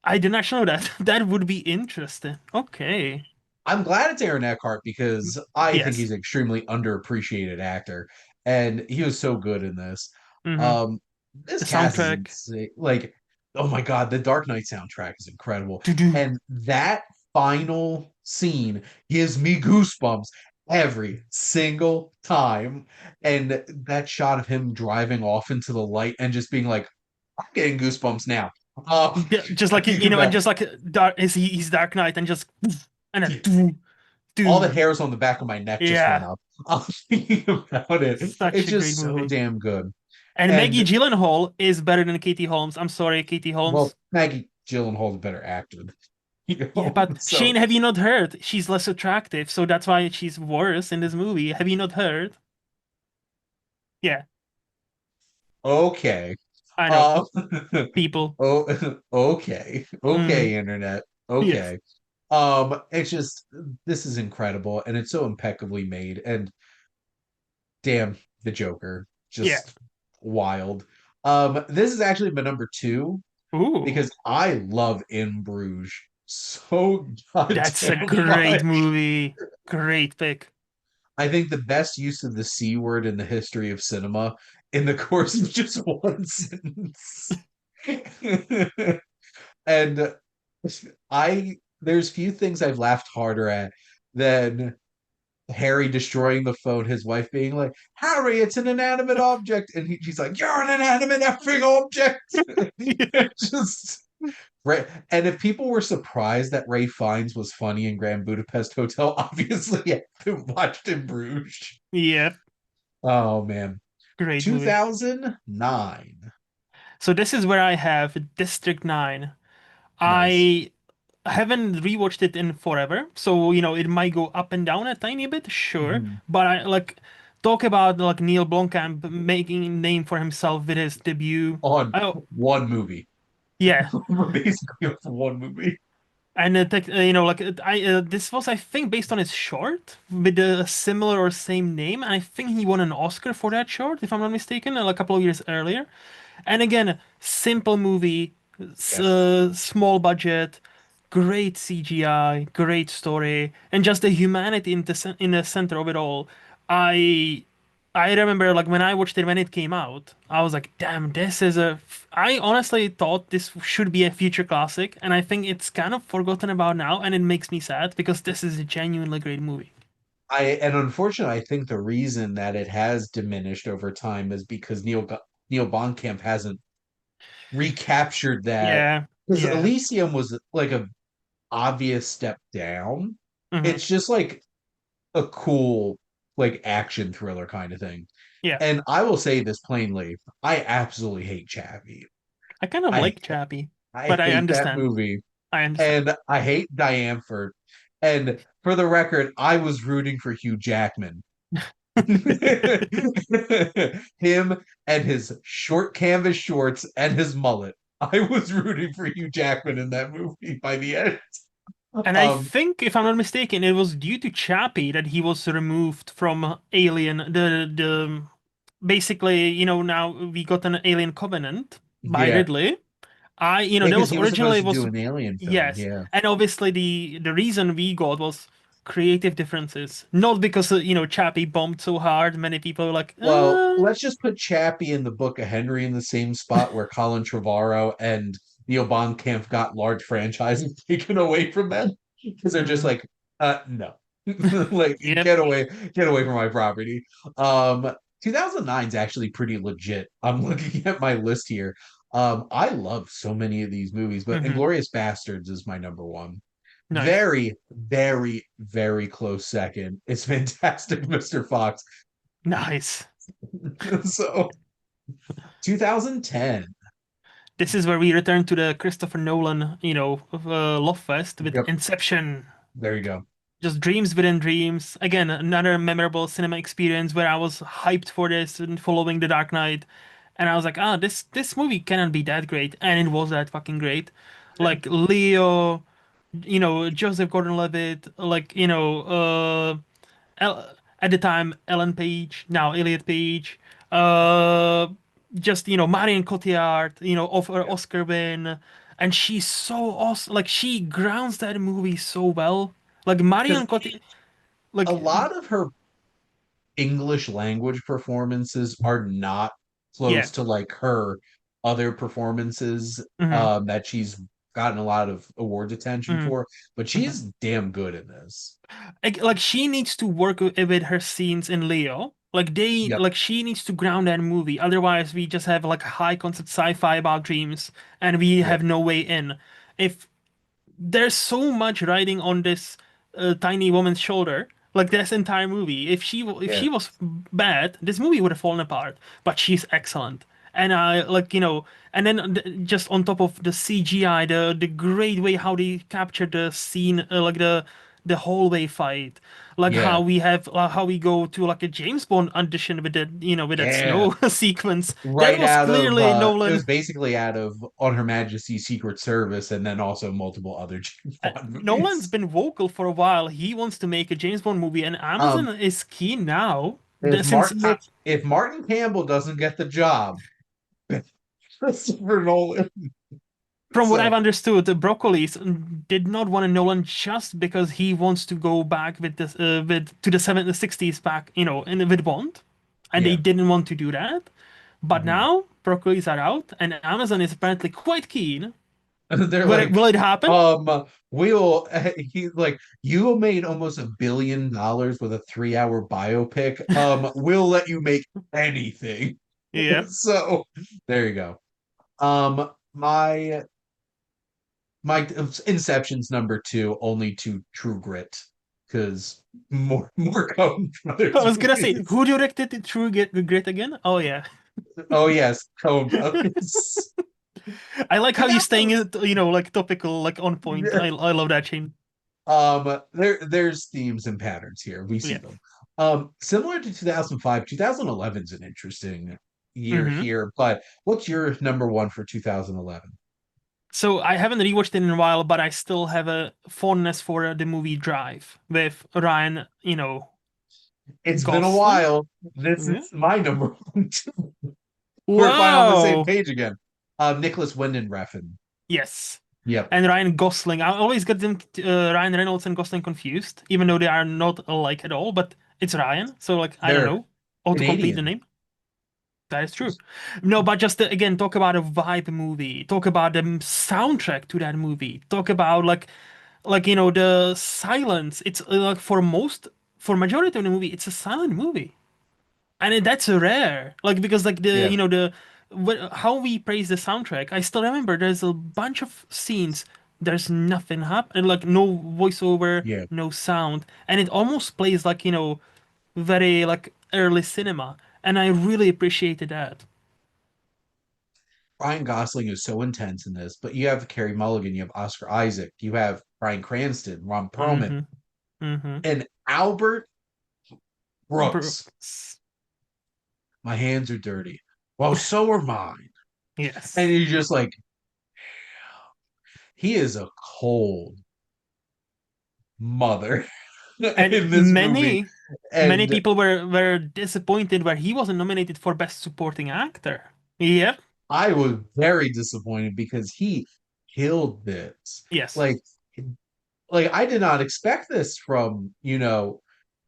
[SPEAKER 2] I did not know that. That would be interesting. Okay.
[SPEAKER 1] I'm glad it's Aaron Eckhart because I think
[SPEAKER 2] Yes.
[SPEAKER 1] he's an extremely underappreciated actor, and he was so good in this.
[SPEAKER 2] Mm-hmm.
[SPEAKER 1] Um, this
[SPEAKER 2] The
[SPEAKER 1] cast is
[SPEAKER 2] soundtrack.
[SPEAKER 1] insane. Like, oh my god, the Dark Knight soundtrack is incredible,
[SPEAKER 2] Do-do.
[SPEAKER 1] and that final scene gives me goosebumps every single time. And that shot of him driving off into the light and just being like, "I'm getting goosebumps now."
[SPEAKER 2] Just like
[SPEAKER 1] Think
[SPEAKER 2] and
[SPEAKER 1] about
[SPEAKER 2] just like dark is he's Dark Knight and just and then
[SPEAKER 1] all the
[SPEAKER 2] dude.
[SPEAKER 1] hairs on the back of my neck just went
[SPEAKER 2] Yeah,
[SPEAKER 1] up. Thinking about it.
[SPEAKER 2] such
[SPEAKER 1] It's
[SPEAKER 2] a great
[SPEAKER 1] just so
[SPEAKER 2] movie.
[SPEAKER 1] damn good.
[SPEAKER 2] And Maggie
[SPEAKER 1] And
[SPEAKER 2] Gyllenhaal is better than Katie Holmes. I'm sorry, Katie
[SPEAKER 1] well,
[SPEAKER 2] Holmes.
[SPEAKER 1] Maggie Gyllenhaal's a better actor,
[SPEAKER 2] Yeah, but
[SPEAKER 1] So
[SPEAKER 2] Shane, have you not heard? She's less attractive, so that's why she's worse in this movie. Have you not heard? Yeah,
[SPEAKER 1] okay.
[SPEAKER 2] I know.
[SPEAKER 1] Um,
[SPEAKER 2] People.
[SPEAKER 1] okay,
[SPEAKER 2] Mm,
[SPEAKER 1] internet.
[SPEAKER 2] yes.
[SPEAKER 1] Okay. It's just this is incredible and it's so impeccably made. And damn, the Joker,
[SPEAKER 2] Yeah.
[SPEAKER 1] just wild. This is actually my number two
[SPEAKER 2] Ooh,
[SPEAKER 1] because I love In Bruges so
[SPEAKER 2] that's a
[SPEAKER 1] goddamn
[SPEAKER 2] great
[SPEAKER 1] much.
[SPEAKER 2] movie. Great pick.
[SPEAKER 1] I think the best use of the C word in the history of cinema in the course of just one sentence. And I there's few things I've laughed harder at than Harry destroying the phone, his wife being like, Harry, it's an inanimate object. And she's like, you're an inanimate effing object.
[SPEAKER 2] Yeah.
[SPEAKER 1] Just right. And if people were surprised that Ray Fiennes was funny in Grand Budapest Hotel, obviously you haven't watched in Bruges.
[SPEAKER 2] Yeah.
[SPEAKER 1] Oh man.
[SPEAKER 2] Great movie.
[SPEAKER 1] 2009.
[SPEAKER 2] So this is where I have District 9.
[SPEAKER 1] Nice.
[SPEAKER 2] I haven't rewatched it in forever, so it might go up and down a tiny bit, sure.
[SPEAKER 1] Mhm.
[SPEAKER 2] But I like talk about like Neil Blomkamp making a name for himself with his debut.
[SPEAKER 1] On
[SPEAKER 2] Oh,
[SPEAKER 1] one movie.
[SPEAKER 2] yeah.
[SPEAKER 1] Basically off one movie.
[SPEAKER 2] And I this was I think based on his short with a similar or same name, and I think he won an Oscar for that short, if I'm not mistaken, a couple of years earlier. And again, simple movie,
[SPEAKER 1] Yes.
[SPEAKER 2] small budget, great CGI, great story, and just the humanity in the center of it all. I I remember like when I watched it when it came out, I was like, damn, this is a. I honestly thought this should be a future classic, and I think it's kind of forgotten about now, and it makes me sad because this is a genuinely great movie.
[SPEAKER 1] And unfortunately, I think the reason that it has diminished over time is because Neil Blomkamp hasn't recaptured that
[SPEAKER 2] Yeah,
[SPEAKER 1] because
[SPEAKER 2] yeah,
[SPEAKER 1] Elysium was like a obvious step down.
[SPEAKER 2] hmm
[SPEAKER 1] It's just like a cool like action thriller kind of thing.
[SPEAKER 2] yeah.
[SPEAKER 1] And I will say this plainly, I absolutely hate Chappie.
[SPEAKER 2] I kind of
[SPEAKER 1] I
[SPEAKER 2] like Chappie,
[SPEAKER 1] I
[SPEAKER 2] but I
[SPEAKER 1] hate that
[SPEAKER 2] understand.
[SPEAKER 1] movie.
[SPEAKER 2] I understand.
[SPEAKER 1] And I hate Diane Ford. And for the record, I was rooting for Hugh Jackman. Him and his short canvas shorts and his mullet. I was rooting for Hugh Jackman in that movie by the end.
[SPEAKER 2] And I
[SPEAKER 1] Um,
[SPEAKER 2] think, if I'm not mistaken, it was due to Chappie that he was removed from Alien. The basically, now we got an Alien Covenant by
[SPEAKER 1] yeah,
[SPEAKER 2] Ridley.
[SPEAKER 1] yeah,
[SPEAKER 2] That
[SPEAKER 1] because
[SPEAKER 2] was
[SPEAKER 1] he was
[SPEAKER 2] originally
[SPEAKER 1] supposed
[SPEAKER 2] it
[SPEAKER 1] to do
[SPEAKER 2] was
[SPEAKER 1] an alien film.
[SPEAKER 2] yes,
[SPEAKER 1] Yeah.
[SPEAKER 2] and obviously the reason we got was creative differences, not because Chappie bombed so hard. Many people were like,
[SPEAKER 1] Well, let's just put Chappie in the Book of Henry in the same spot where Colin Trevorrow and Neil Blomkamp got large franchises taken away from them because they're just
[SPEAKER 2] mm,
[SPEAKER 1] like, no, like
[SPEAKER 2] yep,
[SPEAKER 1] get away from my property. 2009 is actually pretty legit. I'm looking at my list here. I love so many of these movies, but
[SPEAKER 2] hmm
[SPEAKER 1] Inglorious Bastards is my number one.
[SPEAKER 2] nice.
[SPEAKER 1] Very, very, very close second. It's Fantastic Mr. Fox.
[SPEAKER 2] Nice.
[SPEAKER 1] So 2010.
[SPEAKER 2] This is where we return to the Christopher Nolan, love fest with
[SPEAKER 1] Yep,
[SPEAKER 2] Inception.
[SPEAKER 1] there you go.
[SPEAKER 2] Just dreams within dreams. Again, another memorable cinema experience where I was hyped for this and following The Dark Knight, and I was like, this movie cannot be that great, and it was that fucking great. Like Leo, Joseph Gordon-Levitt, like at the time Ellen Page, now Elliot Page, uh, just Marion Cotillard, of her
[SPEAKER 1] Yeah.
[SPEAKER 2] Oscar win, and she's so awesome. Like she grounds that movie so well. Like
[SPEAKER 1] Because
[SPEAKER 2] Marion Cotillard,
[SPEAKER 1] a
[SPEAKER 2] like
[SPEAKER 1] lot of her English language performances are not
[SPEAKER 2] yeah,
[SPEAKER 1] close to like her other performances
[SPEAKER 2] hmm
[SPEAKER 1] that she's gotten a lot of awards attention
[SPEAKER 2] hmm
[SPEAKER 1] for, but
[SPEAKER 2] hmm
[SPEAKER 1] she's damn good in this.
[SPEAKER 2] like she needs to work with her scenes in Leo.
[SPEAKER 1] Yep.
[SPEAKER 2] Like she needs to ground that movie. Otherwise, we just have like a high concept sci-fi about dreams, and we
[SPEAKER 1] Yep.
[SPEAKER 2] have no way in. If there's so much riding on this tiny woman's shoulder, like this entire movie. If
[SPEAKER 1] Yeah.
[SPEAKER 2] she was bad, this movie would have fallen apart. But she's excellent, and I like and then just on top of the CGI, the great way how they captured the scene, like the hallway fight, like
[SPEAKER 1] Yeah.
[SPEAKER 2] how we go to like a James Bond audition with the with that
[SPEAKER 1] Yeah.
[SPEAKER 2] snow sequence. That
[SPEAKER 1] Right
[SPEAKER 2] was
[SPEAKER 1] out of
[SPEAKER 2] clearly
[SPEAKER 1] it
[SPEAKER 2] Nolan.
[SPEAKER 1] was basically out of On Her Majesty's Secret Service and then also multiple other James Bond
[SPEAKER 2] Nolan's
[SPEAKER 1] movies.
[SPEAKER 2] been vocal for a while. He wants to make a James Bond movie, and Amazon
[SPEAKER 1] Um,
[SPEAKER 2] is keen now.
[SPEAKER 1] if
[SPEAKER 2] Since
[SPEAKER 1] If Martin Campbell doesn't get the job, Christopher Nolan.
[SPEAKER 2] from what I've
[SPEAKER 1] So
[SPEAKER 2] understood, the Broccolis did not want a Nolan just because he wants to go back with this with to the 70s, 60s back, with Bond, and they
[SPEAKER 1] yeah.
[SPEAKER 2] didn't want to do that. But
[SPEAKER 1] Mhm.
[SPEAKER 2] now Broccolis are out, and Amazon is apparently quite keen.
[SPEAKER 1] They're like,
[SPEAKER 2] Will it happen?
[SPEAKER 1] we'll he like you made almost $1 billion with a 3 hour biopic. We'll let you make anything.
[SPEAKER 2] Yeah.
[SPEAKER 1] So there you go. My Inception's number two, only to True Grit, because more Coen
[SPEAKER 2] I
[SPEAKER 1] Brothers
[SPEAKER 2] was gonna say,
[SPEAKER 1] movies.
[SPEAKER 2] who directed it True Grit again? Oh yeah.
[SPEAKER 1] Oh yes, Coen Brothers.
[SPEAKER 2] I like how you staying,
[SPEAKER 1] 2000,
[SPEAKER 2] like topical, like on point. I love that chain.
[SPEAKER 1] there's themes and patterns here. We see
[SPEAKER 2] Yeah.
[SPEAKER 1] them. Similar to 2005, 2011 is an interesting year
[SPEAKER 2] hmm
[SPEAKER 1] here, but what's your number one for 2011?
[SPEAKER 2] So I haven't rewatched it in a while, but I still have a fondness for the movie Drive with Ryan,
[SPEAKER 1] It's been a
[SPEAKER 2] Gosling.
[SPEAKER 1] while. This
[SPEAKER 2] Yeah.
[SPEAKER 1] is my number one. We're finally on the same
[SPEAKER 2] Wow.
[SPEAKER 1] page again. Nicholas Winding Refn.
[SPEAKER 2] Yes.
[SPEAKER 1] Yep,
[SPEAKER 2] And Ryan Gosling. I always get them Ryan Reynolds and Gosling confused, even though they are not alike at all. But it's Ryan, so like I don't
[SPEAKER 1] they're
[SPEAKER 2] know how to complete the
[SPEAKER 1] Canadian.
[SPEAKER 2] name. That is true. No, but just again, talk about a vibe movie. Talk about the soundtrack to that movie. Talk about the silence. It's like for majority of the movie, it's a silent movie, and that's rare. Like because like the
[SPEAKER 1] Yeah,
[SPEAKER 2] how we praise the soundtrack. I still remember there's a bunch of scenes. There's nothing happening, like no voiceover,
[SPEAKER 1] yeah.
[SPEAKER 2] no sound, and it almost plays like very like early cinema, and I really appreciated that.
[SPEAKER 1] Ryan Gosling is so intense in this, but you have Carey Mulligan, you have Oscar Isaac, you have Bryan Cranston, Ron Perlman,
[SPEAKER 2] Mm-hmm. Mm-hmm.
[SPEAKER 1] and Albert Brooks.
[SPEAKER 2] Brooks.
[SPEAKER 1] My hands are dirty. Well, so are mine. And
[SPEAKER 2] Yes.
[SPEAKER 1] you're just like, he is a cold mother
[SPEAKER 2] And
[SPEAKER 1] in this movie.
[SPEAKER 2] many
[SPEAKER 1] And
[SPEAKER 2] people were disappointed where he wasn't nominated for Best Supporting Actor. Yep.
[SPEAKER 1] I was very disappointed because he killed this.
[SPEAKER 2] Yes.
[SPEAKER 1] Like, I did not expect this from,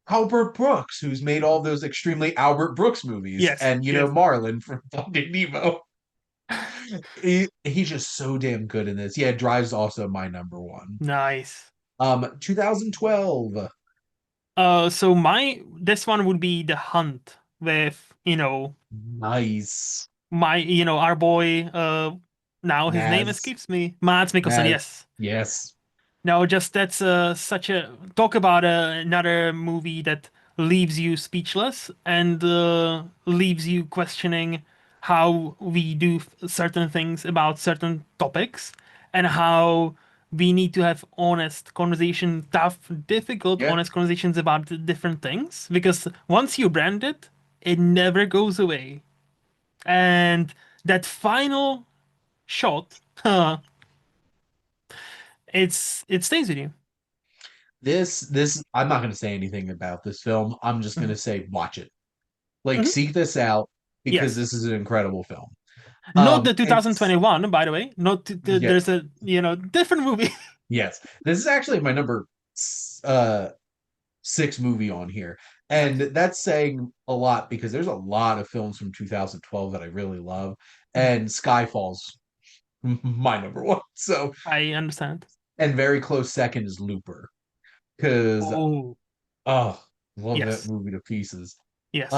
[SPEAKER 1] Albert Brooks, who's made all those extremely Albert Brooks movies,
[SPEAKER 2] Yes.
[SPEAKER 1] and
[SPEAKER 2] Yes.
[SPEAKER 1] Marlin from Finding Nemo. He's just so damn good in this. Yeah, Drive's also my number one.
[SPEAKER 2] Nice.
[SPEAKER 1] 2012.
[SPEAKER 2] So my this one would be The Hunt with,
[SPEAKER 1] Nice.
[SPEAKER 2] our boy, now his name
[SPEAKER 1] Maz.
[SPEAKER 2] escapes me. Mads Mikkelsen,
[SPEAKER 1] Maz.
[SPEAKER 2] yes.
[SPEAKER 1] Yes.
[SPEAKER 2] No, just that's such a talk about another movie that leaves you speechless and leaves you questioning how we do certain things about certain topics and how we need to have honest conversation, tough, difficult,
[SPEAKER 1] Yeah.
[SPEAKER 2] honest conversations about the different things because once you brand it, it never goes away. And that final shot, it stays with you.
[SPEAKER 1] This I'm not going to say anything about this film. I'm just going to say watch it. Like
[SPEAKER 2] Mhm.
[SPEAKER 1] seek this out because
[SPEAKER 2] Yes.
[SPEAKER 1] this is an incredible film.
[SPEAKER 2] Not the
[SPEAKER 1] It's
[SPEAKER 2] 2021, by the way. Not
[SPEAKER 1] yeah,
[SPEAKER 2] there's a different movie.
[SPEAKER 1] yes. This is actually my number uh six movie on here. And
[SPEAKER 2] Nice.
[SPEAKER 1] that's saying a lot because there's a lot of films from 2012 that I really love.
[SPEAKER 2] Mhm.
[SPEAKER 1] And Skyfall's my number one. So,
[SPEAKER 2] I understand.
[SPEAKER 1] and very close second is Looper. Because
[SPEAKER 2] Oh,
[SPEAKER 1] oh, love that
[SPEAKER 2] yes.
[SPEAKER 1] movie to pieces.
[SPEAKER 2] Yes,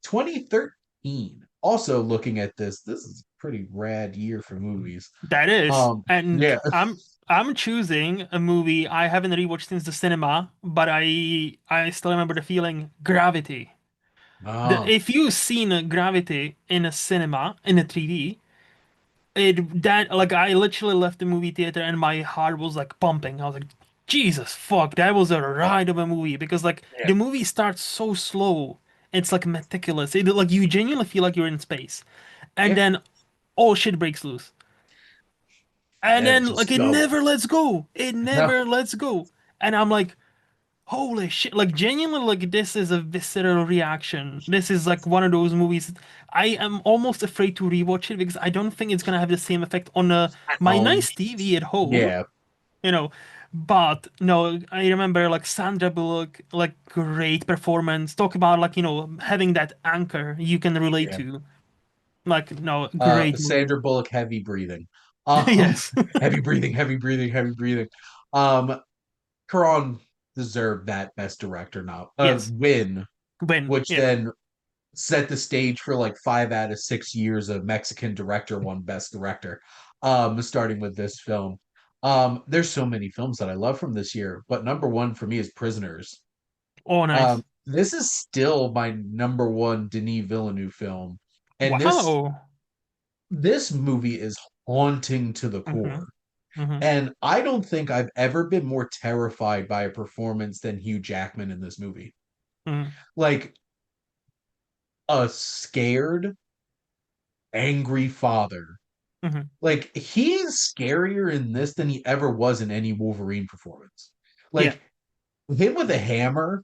[SPEAKER 1] 2013. Also looking at this is a pretty rad year for movies.
[SPEAKER 2] that is. And
[SPEAKER 1] Yeah.
[SPEAKER 2] I'm choosing a movie I haven't rewatched since the cinema, but I still remember the feeling. Gravity.
[SPEAKER 1] Oh,
[SPEAKER 2] If you've seen Gravity in a cinema in a 3D, it that like I literally left the movie theater and my heart was like pumping. I was like, Jesus fuck, that was a ride of a movie because like
[SPEAKER 1] yeah.
[SPEAKER 2] the movie starts so slow. It's like meticulous. Like you genuinely feel like you're in space. And
[SPEAKER 1] Yeah.
[SPEAKER 2] then all shit breaks loose.
[SPEAKER 1] And
[SPEAKER 2] And
[SPEAKER 1] then it
[SPEAKER 2] then like
[SPEAKER 1] just
[SPEAKER 2] it
[SPEAKER 1] goes.
[SPEAKER 2] never lets go. It
[SPEAKER 1] No.
[SPEAKER 2] never lets go. And I'm like, holy shit, like genuinely, like this is a visceral reaction. This is like one of those movies. I am almost afraid to rewatch it because I don't think it's gonna have the same effect on
[SPEAKER 1] At
[SPEAKER 2] my
[SPEAKER 1] home.
[SPEAKER 2] nice TV at home,
[SPEAKER 1] Yeah.
[SPEAKER 2] you know. But no, I remember like Sandra Bullock, like great performance. Talk about like, having that anchor you can relate
[SPEAKER 1] Yeah.
[SPEAKER 2] to. Like, no, great movie.
[SPEAKER 1] Sandra Bullock, heavy breathing. Um,
[SPEAKER 2] Yes.
[SPEAKER 1] heavy breathing, heavy breathing, heavy breathing. Um, Caron deserved that best director now
[SPEAKER 2] Yes.
[SPEAKER 1] win,
[SPEAKER 2] Win.
[SPEAKER 1] which
[SPEAKER 2] Yeah.
[SPEAKER 1] then set the stage for like 5 out of 6 years a Mexican director won best director. Starting with this film. There's so many films that I love from this year, but number one for me is Prisoners.
[SPEAKER 2] Oh, nice.
[SPEAKER 1] This is still my number one Denis Villeneuve film, and
[SPEAKER 2] Wow.
[SPEAKER 1] this movie is haunting to the
[SPEAKER 2] Mm-hmm.
[SPEAKER 1] core.
[SPEAKER 2] Mm-hmm.
[SPEAKER 1] And I don't think I've ever been more terrified by a performance than Hugh Jackman in this movie.
[SPEAKER 2] Mm-hmm.
[SPEAKER 1] Like a scared, angry father.
[SPEAKER 2] Mm-hmm.
[SPEAKER 1] Like he is scarier in this than he ever was in any Wolverine performance.
[SPEAKER 2] Yeah.
[SPEAKER 1] Like him with a hammer,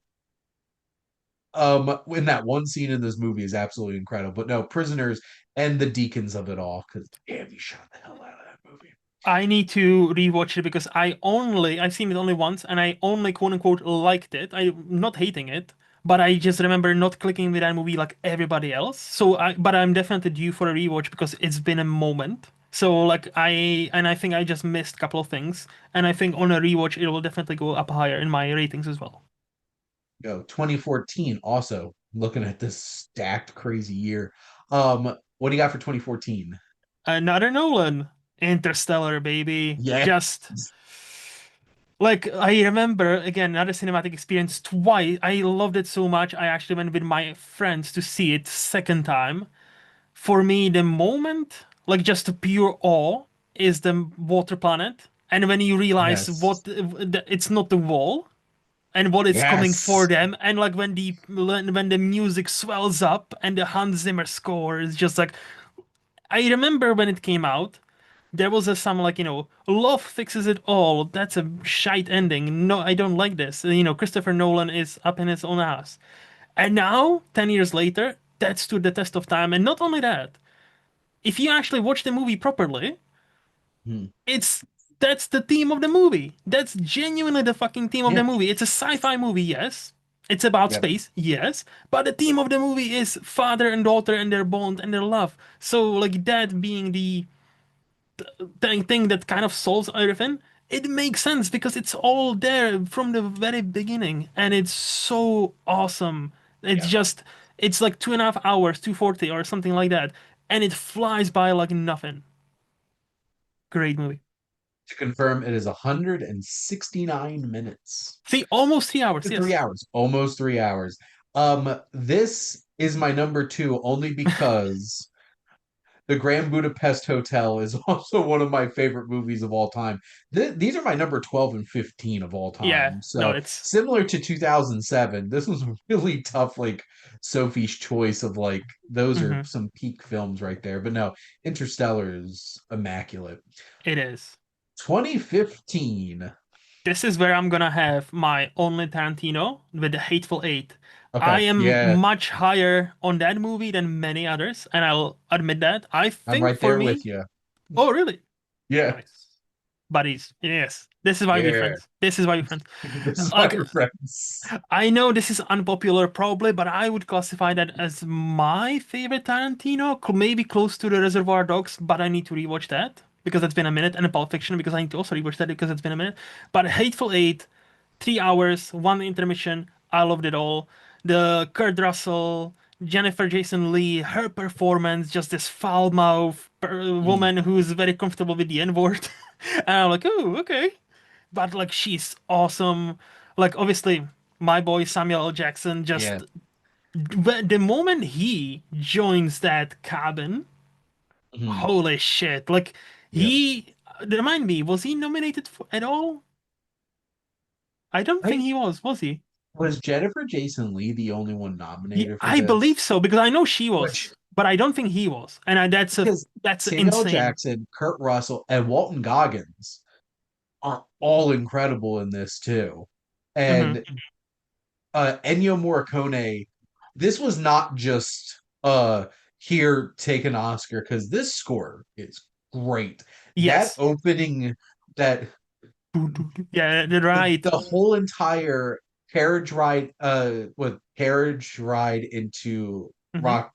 [SPEAKER 1] in that one scene in this movie is absolutely incredible. But no, Prisoners and the deacons of it all, because damn, he shot the hell out of that movie.
[SPEAKER 2] I need to rewatch it because I've seen it only once and I only quote unquote liked it. I'm not hating it, but I just remember not clicking with that movie like everybody else. But I'm definitely due for a rewatch because it's been a moment. So like I think I just missed a couple of things, and I think on a rewatch it will definitely go up higher in my ratings as well.
[SPEAKER 1] 2014 also looking at this stacked crazy year. What do you got for 2014?
[SPEAKER 2] Another Nolan, Interstellar, baby.
[SPEAKER 1] Yeah.
[SPEAKER 2] Just like I remember again another cinematic experience twice. I loved it so much. I actually went with my friends to see it second time. For me, the moment, like just the pure awe, is the water planet. And when you realize
[SPEAKER 1] Yes.
[SPEAKER 2] it's not the wall and what is coming for
[SPEAKER 1] Yes.
[SPEAKER 2] them, and like when the music swells up and the Hans Zimmer score is just like I remember when it came out. There was some like, love fixes it all. That's a shite ending. No, I don't like this. Christopher Nolan is up in his own ass. And now, 10 years later, that stood the test of time. And not only that, if you actually watch the movie properly,
[SPEAKER 1] Hmm.
[SPEAKER 2] it's that's the theme of the movie. That's genuinely the fucking theme of
[SPEAKER 1] Yeah.
[SPEAKER 2] the movie. It's a sci-fi movie, yes. It's about
[SPEAKER 1] Yep.
[SPEAKER 2] space, yes. But the theme of the movie is father and daughter and their bond and their love. So like that being the thing that kind of solves everything, it makes sense because it's all there from the very beginning, and it's so awesome. It's
[SPEAKER 1] Yep.
[SPEAKER 2] just, it's like 2.5 hours, 240 or something like that, and it flies by like nothing. Great movie.
[SPEAKER 1] To confirm, it is 169 minutes.
[SPEAKER 2] See, almost 3 hours.
[SPEAKER 1] Three
[SPEAKER 2] Yes.
[SPEAKER 1] hours, almost 3 hours. This is my number two only because the Grand Budapest Hotel is also one of my favorite movies of all time. These are my number 12 and 15 of all
[SPEAKER 2] Yeah.
[SPEAKER 1] time.
[SPEAKER 2] No,
[SPEAKER 1] So,
[SPEAKER 2] it's
[SPEAKER 1] similar to 2007, this was really tough, like Sophie's choice of like, those are
[SPEAKER 2] mhm,
[SPEAKER 1] some peak films right there. But no, Interstellar is immaculate.
[SPEAKER 2] it is.
[SPEAKER 1] 2015.
[SPEAKER 2] This is where I'm gonna have my only Tarantino with the Hateful Eight. I
[SPEAKER 1] Okay,
[SPEAKER 2] am
[SPEAKER 1] yeah,
[SPEAKER 2] much higher on that movie than many others, and I'll admit that. I
[SPEAKER 1] I'm
[SPEAKER 2] think
[SPEAKER 1] right
[SPEAKER 2] for
[SPEAKER 1] there with
[SPEAKER 2] me,
[SPEAKER 1] you.
[SPEAKER 2] oh really?
[SPEAKER 1] Yeah,
[SPEAKER 2] Nice. Buddies. Yes. This is why we're
[SPEAKER 1] yeah.
[SPEAKER 2] friends. This is why we're friends.
[SPEAKER 1] This is why
[SPEAKER 2] Like,
[SPEAKER 1] we're friends.
[SPEAKER 2] I know this is unpopular probably, but I would classify that as my favorite Tarantino. Maybe close to the Reservoir Dogs, but I need to rewatch that because it's been a minute, and the Pulp Fiction because I need to also rewatch that because it's been a minute. But Hateful Eight, 3 hours, one intermission. I loved it all. the Kurt Russell, Jennifer Jason Leigh, her performance, just this foul mouth
[SPEAKER 1] Mm,
[SPEAKER 2] woman who's very comfortable with the N word. And I'm like, oh, okay. But like, she's awesome. Like, obviously, my boy Samuel L. Jackson,
[SPEAKER 1] yeah.
[SPEAKER 2] just the moment he joins that cabin,
[SPEAKER 1] Mhm.
[SPEAKER 2] holy shit. Like,
[SPEAKER 1] Yeah.
[SPEAKER 2] remind me, was he nominated for, at all? I don't think
[SPEAKER 1] I
[SPEAKER 2] he was he?
[SPEAKER 1] was Jennifer Jason Leigh the only one
[SPEAKER 2] Yeah,
[SPEAKER 1] nominated for
[SPEAKER 2] I believe
[SPEAKER 1] this?
[SPEAKER 2] so because I know she
[SPEAKER 1] Which
[SPEAKER 2] was, but I don't think he was, and
[SPEAKER 1] because
[SPEAKER 2] that's
[SPEAKER 1] Samuel L.
[SPEAKER 2] insane.
[SPEAKER 1] Jackson, Kurt Russell, and Walton Goggins are all incredible in this too.
[SPEAKER 2] Hmm.
[SPEAKER 1] And Ennio Morricone, this was not just here take an Oscar because this score is great. That
[SPEAKER 2] Yes.
[SPEAKER 1] opening, that
[SPEAKER 2] Yeah, right.
[SPEAKER 1] the whole entire carriage ride, with carriage ride into
[SPEAKER 2] Hmm.
[SPEAKER 1] Rock,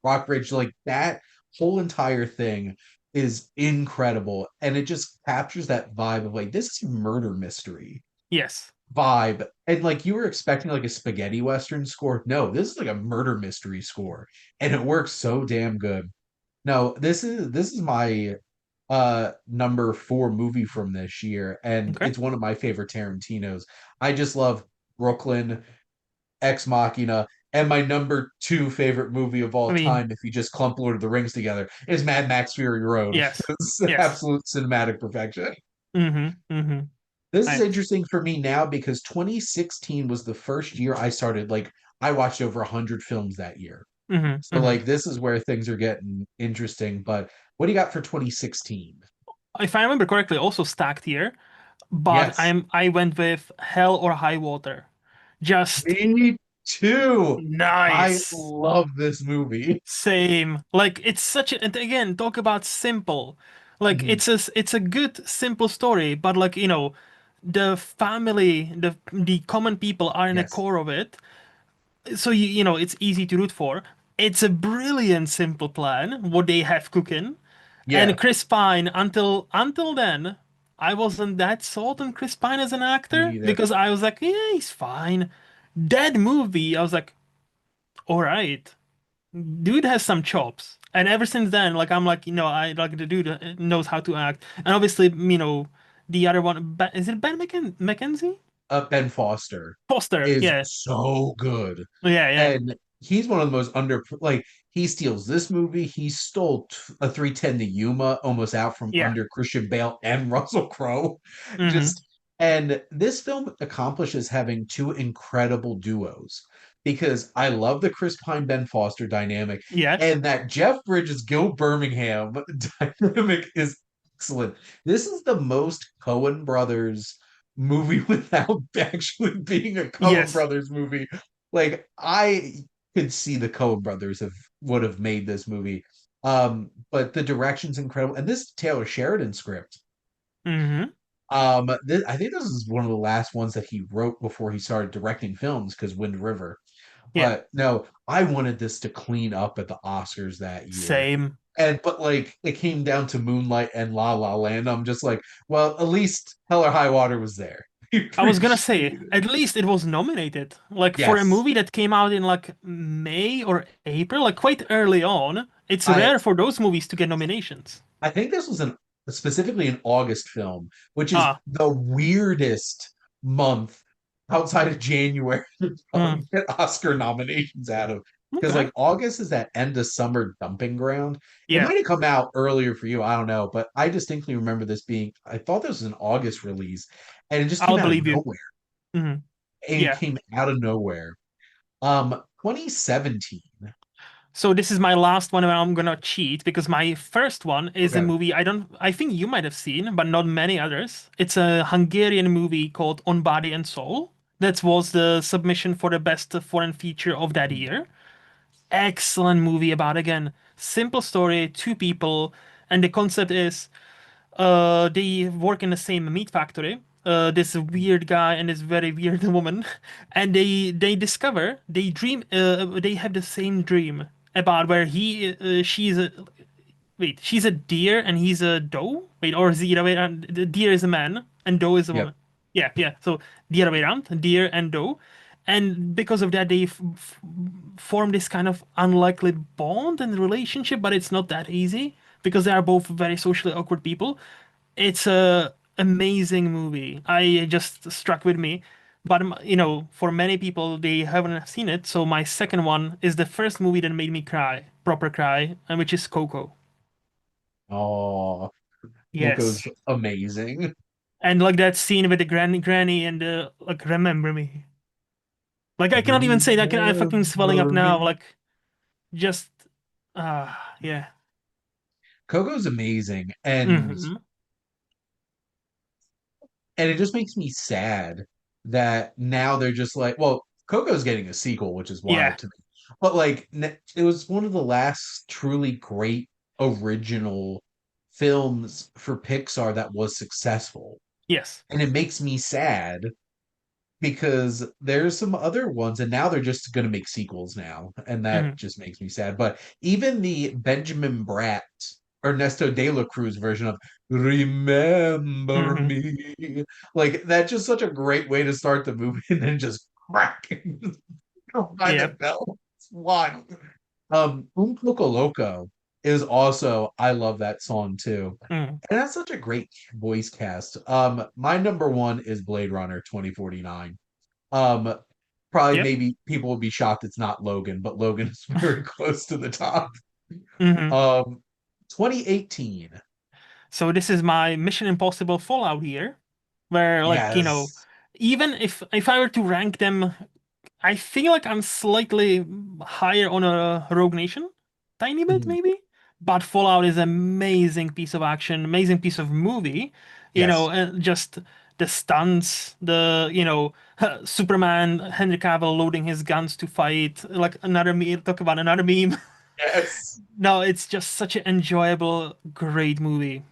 [SPEAKER 1] Rockbridge, like that whole entire thing is incredible, and it just captures that vibe of like this is a murder mystery
[SPEAKER 2] Yes.
[SPEAKER 1] vibe. And like you were expecting like a spaghetti western score. No, this is like a murder mystery score. And it works so damn good. No, this is my number four movie from this year, and
[SPEAKER 2] Okay.
[SPEAKER 1] it's one of my favorite Tarantino's. I just love Brooklyn, Ex Machina, and my number two favorite movie of
[SPEAKER 2] I
[SPEAKER 1] all
[SPEAKER 2] mean,
[SPEAKER 1] time, if you just clump Lord of the Rings together, is Mad Max Fury Road.
[SPEAKER 2] yes.
[SPEAKER 1] It's
[SPEAKER 2] Yes.
[SPEAKER 1] absolute cinematic perfection.
[SPEAKER 2] Hmm. Hmm.
[SPEAKER 1] This is
[SPEAKER 2] I,
[SPEAKER 1] interesting for me now because 2016 was the first year I started, like, I watched over 100 films that year.
[SPEAKER 2] hmm.
[SPEAKER 1] So,
[SPEAKER 2] Hmm.
[SPEAKER 1] like, this is where things are getting interesting. But what do you got for 2016?
[SPEAKER 2] If I remember correctly, also stacked here, but
[SPEAKER 1] Yes,
[SPEAKER 2] I went with Hell or High Water. Just
[SPEAKER 1] me too. I
[SPEAKER 2] nice.
[SPEAKER 1] love this movie.
[SPEAKER 2] Same. Like it's such a, and again, talk about simple. Like
[SPEAKER 1] Mhm.
[SPEAKER 2] it's a good simple story, but like, the family, the common people are in the
[SPEAKER 1] Yes.
[SPEAKER 2] core of it. So it's easy to root for. It's a brilliant simple plan what they have cooking. And
[SPEAKER 1] Yeah,
[SPEAKER 2] Chris Pine, until then, I wasn't that sold on Chris Pine as an
[SPEAKER 1] me
[SPEAKER 2] actor
[SPEAKER 1] neither.
[SPEAKER 2] because I was like, yeah, he's fine. That movie, I was like, all right, dude has some chops. And ever since then, like I'm like, I like the dude knows how to act. And obviously, the other one, is it Ben McKenzie?
[SPEAKER 1] Ben Foster
[SPEAKER 2] Foster,
[SPEAKER 1] is
[SPEAKER 2] yeah,
[SPEAKER 1] so good.
[SPEAKER 2] yeah, yeah,
[SPEAKER 1] And he's one of the most under, like, he steals this movie. He stole a 310 to Yuma almost out from
[SPEAKER 2] yeah.
[SPEAKER 1] under Christian Bale and Russell Crowe.
[SPEAKER 2] Mm-hmm.
[SPEAKER 1] Just and this film accomplishes having two incredible duos because I love the Chris Pine Ben Foster dynamic,
[SPEAKER 2] Yes,
[SPEAKER 1] and that Jeff Bridges Gil Birmingham dynamic is excellent. This is the most Coen Brothers movie without actually being a Coen
[SPEAKER 2] yes.
[SPEAKER 1] Brothers movie. Like I could see the Coen brothers have would have made this movie. But the direction's incredible. And this Taylor Sheridan script,
[SPEAKER 2] Mm-hmm.
[SPEAKER 1] I think this is one of the last ones that he wrote before he started directing films because Wind River.
[SPEAKER 2] Yeah,
[SPEAKER 1] But no, I wanted this to clean up at the Oscars that year.
[SPEAKER 2] same.
[SPEAKER 1] But like it came down to Moonlight and La La Land. I'm just like, well, at least Hell or High Water was there. You
[SPEAKER 2] I was gonna
[SPEAKER 1] appreciate
[SPEAKER 2] say,
[SPEAKER 1] it.
[SPEAKER 2] at least it was nominated. Like for a
[SPEAKER 1] Yes.
[SPEAKER 2] movie that came out in like May or April, like quite early on, it's
[SPEAKER 1] I
[SPEAKER 2] rare for those movies to get nominations.
[SPEAKER 1] I think this was specifically an August film, which is
[SPEAKER 2] Ah,
[SPEAKER 1] the weirdest month outside of January to
[SPEAKER 2] mm,
[SPEAKER 1] get Oscar nominations out of. Because
[SPEAKER 2] okay.
[SPEAKER 1] like August is that end of summer dumping ground. It
[SPEAKER 2] Yeah,
[SPEAKER 1] might have come out earlier for you, I don't know, but I distinctly remember this being. I thought this was an August release, and it just came
[SPEAKER 2] I'll
[SPEAKER 1] out of
[SPEAKER 2] believe you.
[SPEAKER 1] nowhere.
[SPEAKER 2] Hmm.
[SPEAKER 1] It
[SPEAKER 2] Yeah.
[SPEAKER 1] came out of nowhere. 2017.
[SPEAKER 2] So this is my last one where I'm gonna cheat because my first one is a
[SPEAKER 1] Okay.
[SPEAKER 2] movie I think you might have seen, but not many others. It's a Hungarian movie called On Body and Soul. That was the submission for the best foreign feature of that year. Excellent movie about, again, simple story, two people, and the concept is they work in the same meat factory. This weird guy and this very weird woman, and they discover they dream. They have the same dream about where she's a wait, she's a deer and he's a doe. Wait, or is the other way around? The deer is a man and doe is a
[SPEAKER 1] Yep.
[SPEAKER 2] woman. Yeah, yeah. So the other way around, deer and doe, And because of that, they form this kind of unlikely bond and relationship, but it's not that easy because they are both very socially awkward people. It's a amazing movie. I just struck with me. But for many people, they haven't seen it. So my second one is the first movie that made me cry, proper cry, and which is Coco.
[SPEAKER 1] Oh,
[SPEAKER 2] Yes.
[SPEAKER 1] Coco's amazing.
[SPEAKER 2] And like that scene with the granny and the like, remember me. Like I cannot even say that. I fucking swelling up
[SPEAKER 1] Remember
[SPEAKER 2] now.
[SPEAKER 1] me.
[SPEAKER 2] Like just yeah.
[SPEAKER 1] Coco's amazing,
[SPEAKER 2] Hmm.
[SPEAKER 1] and it just makes me sad that now they're just like, well, Coco's getting a sequel, which is
[SPEAKER 2] Yeah.
[SPEAKER 1] wild to me. But like, it was one of the last truly great original films for Pixar that was successful,
[SPEAKER 2] Yes.
[SPEAKER 1] and it makes me sad because there's some other ones and now they're just going to make sequels now and that
[SPEAKER 2] Hmm.
[SPEAKER 1] just makes me sad, but even the Benjamin Bratt Ernesto de la Cruz version of Remember
[SPEAKER 2] Hmm.
[SPEAKER 1] Me, like that's just such a great way to start the movie and then just crack by the
[SPEAKER 2] Yep.
[SPEAKER 1] bell. It's wild. Un Poco Loco is also, I love that song too,
[SPEAKER 2] Hmm.
[SPEAKER 1] and that's such a great voice cast. My number one is Blade Runner 2049. Um, Probably
[SPEAKER 2] Yep.
[SPEAKER 1] maybe people will be shocked it's not Logan, but Logan is very close to the top.
[SPEAKER 2] Hmm.
[SPEAKER 1] Um, 2018.
[SPEAKER 2] So this is my Mission Impossible Fallout here, where like,
[SPEAKER 1] Yes.
[SPEAKER 2] even if I were to rank them, I feel like I'm slightly higher on a Rogue Nation, tiny bit
[SPEAKER 1] Mhm.
[SPEAKER 2] maybe. But Fallout is an amazing piece of action, amazing piece of movie.
[SPEAKER 1] Yes.
[SPEAKER 2] And just the stunts, Superman, Henry Cavill loading his guns to fight, like another meme. Talk about another meme.
[SPEAKER 1] Yes.
[SPEAKER 2] No, it's just such an enjoyable, great movie.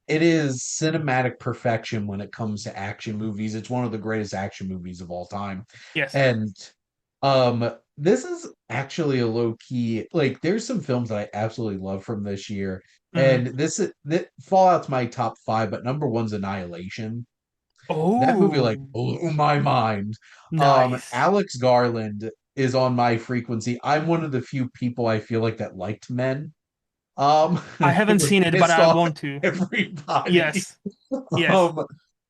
[SPEAKER 1] It is cinematic perfection when it comes to action movies. It's one of the greatest action movies of all time.
[SPEAKER 2] Yes.
[SPEAKER 1] And this is actually a low key, like there's some films that I absolutely love from this year.
[SPEAKER 2] Hmm.
[SPEAKER 1] And that Fallout's my top five, but number one's Annihilation. That movie like
[SPEAKER 2] Oh,
[SPEAKER 1] blew my mind.
[SPEAKER 2] nice.
[SPEAKER 1] Alex Garland is on my frequency. I'm one of the few people I feel like that liked Men.
[SPEAKER 2] I haven't
[SPEAKER 1] Like
[SPEAKER 2] seen it, but
[SPEAKER 1] pissed
[SPEAKER 2] I
[SPEAKER 1] off
[SPEAKER 2] want to.
[SPEAKER 1] everybody.
[SPEAKER 2] Yes. Yes.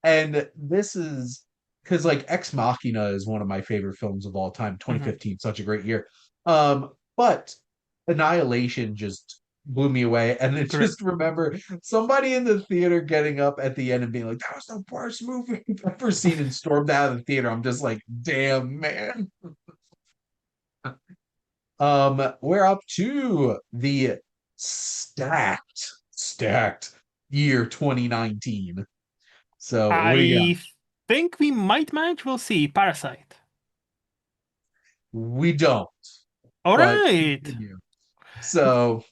[SPEAKER 1] And this is because like Ex Machina is one of my favorite films of all time.
[SPEAKER 2] Hmm.
[SPEAKER 1] 2015, such a great year. But Annihilation just blew me away. And then
[SPEAKER 2] Great.
[SPEAKER 1] just remember somebody in the theater getting up at the end and being like, that was the worst movie I've ever seen, and stormed out of the theater. I'm just like, damn, man. We're up to the stacked year 2019. So what do you got?
[SPEAKER 2] I think we might match. We'll see. Parasite.
[SPEAKER 1] We don't,
[SPEAKER 2] All
[SPEAKER 1] but
[SPEAKER 2] right.
[SPEAKER 1] continue. So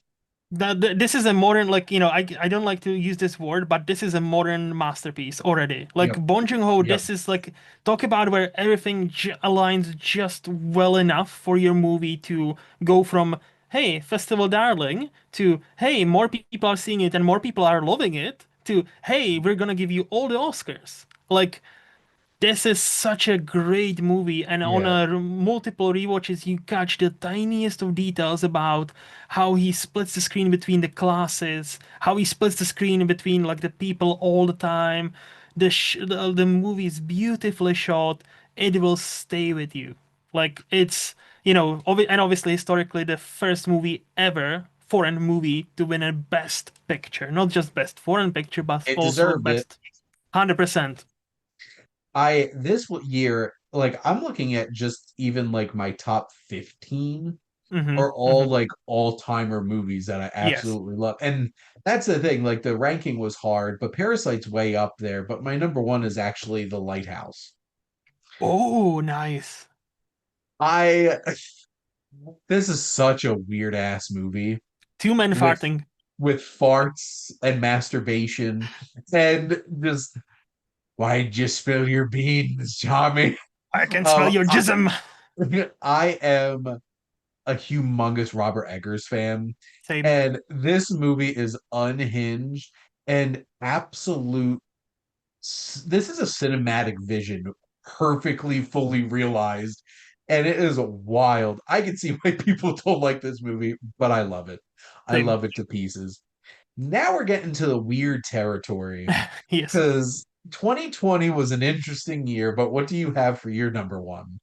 [SPEAKER 2] This is a modern, like, I don't like to use this word, but this is a modern masterpiece already. Like
[SPEAKER 1] yep,
[SPEAKER 2] Bong Joon-ho,
[SPEAKER 1] yep.
[SPEAKER 2] this is like, talk about where everything aligns just well enough for your movie to go from, hey, festival darling, to, hey, more people are seeing it and more people are loving it, to, hey, we're gonna give you all the Oscars. Like, this is such a great movie, and on
[SPEAKER 1] Yeah.
[SPEAKER 2] multiple rewatches, you catch the tiniest of details about how he splits the screen between the classes, how he splits the screen between like the people all the time. The movie is beautifully shot. It will stay with you. Like it's and obviously historically the first movie ever foreign movie to win a Best Picture, not just Best Foreign Picture, but
[SPEAKER 1] It
[SPEAKER 2] also
[SPEAKER 1] deserved it.
[SPEAKER 2] Best 100%.
[SPEAKER 1] I this year, like I'm looking at just even like my top 15
[SPEAKER 2] Hmm.
[SPEAKER 1] are all
[SPEAKER 2] Hmm.
[SPEAKER 1] like all-timer movies that I
[SPEAKER 2] Yes.
[SPEAKER 1] absolutely love. And that's the thing, like the ranking was hard, but Parasite's way up there. But my number one is actually The Lighthouse.
[SPEAKER 2] Oh, nice.
[SPEAKER 1] I This is such a weird ass movie
[SPEAKER 2] Two men
[SPEAKER 1] with
[SPEAKER 2] farting.
[SPEAKER 1] farts and masturbation and just why'd you spill your beans, Tommy?
[SPEAKER 2] I can smell your
[SPEAKER 1] I,
[SPEAKER 2] jism.
[SPEAKER 1] I am a humongous Robert Eggers fan,
[SPEAKER 2] Same.
[SPEAKER 1] and this movie is unhinged and absolute. This is a cinematic vision perfectly fully realized. And it is wild. I can see why people don't like this movie, but I love it. I
[SPEAKER 2] Same.
[SPEAKER 1] love it to pieces. Now we're getting to the weird territory
[SPEAKER 2] Yes.
[SPEAKER 1] because 2020 was an interesting year, but what do you have for your number one?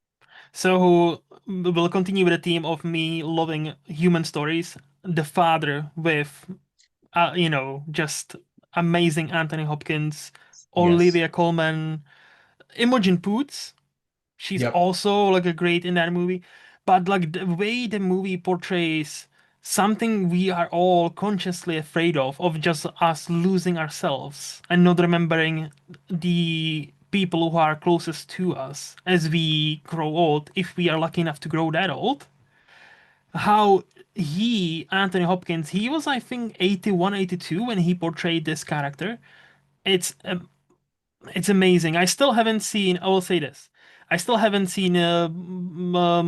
[SPEAKER 2] So we'll continue with the theme of me loving human stories. The Father with, just amazing Anthony Hopkins,
[SPEAKER 1] Yes.
[SPEAKER 2] Olivia Colman, Imogen Poots. She's
[SPEAKER 1] Yep.
[SPEAKER 2] also like a great in that movie. But like the way the movie portrays something we are all consciously afraid of just us losing ourselves and not remembering the people who are closest to us as we grow old, if we are lucky enough to grow that old. How Anthony Hopkins, he was, I think, 81, 82 when he portrayed this character. It's it's amazing. I still haven't seen. I will say this. I still haven't seen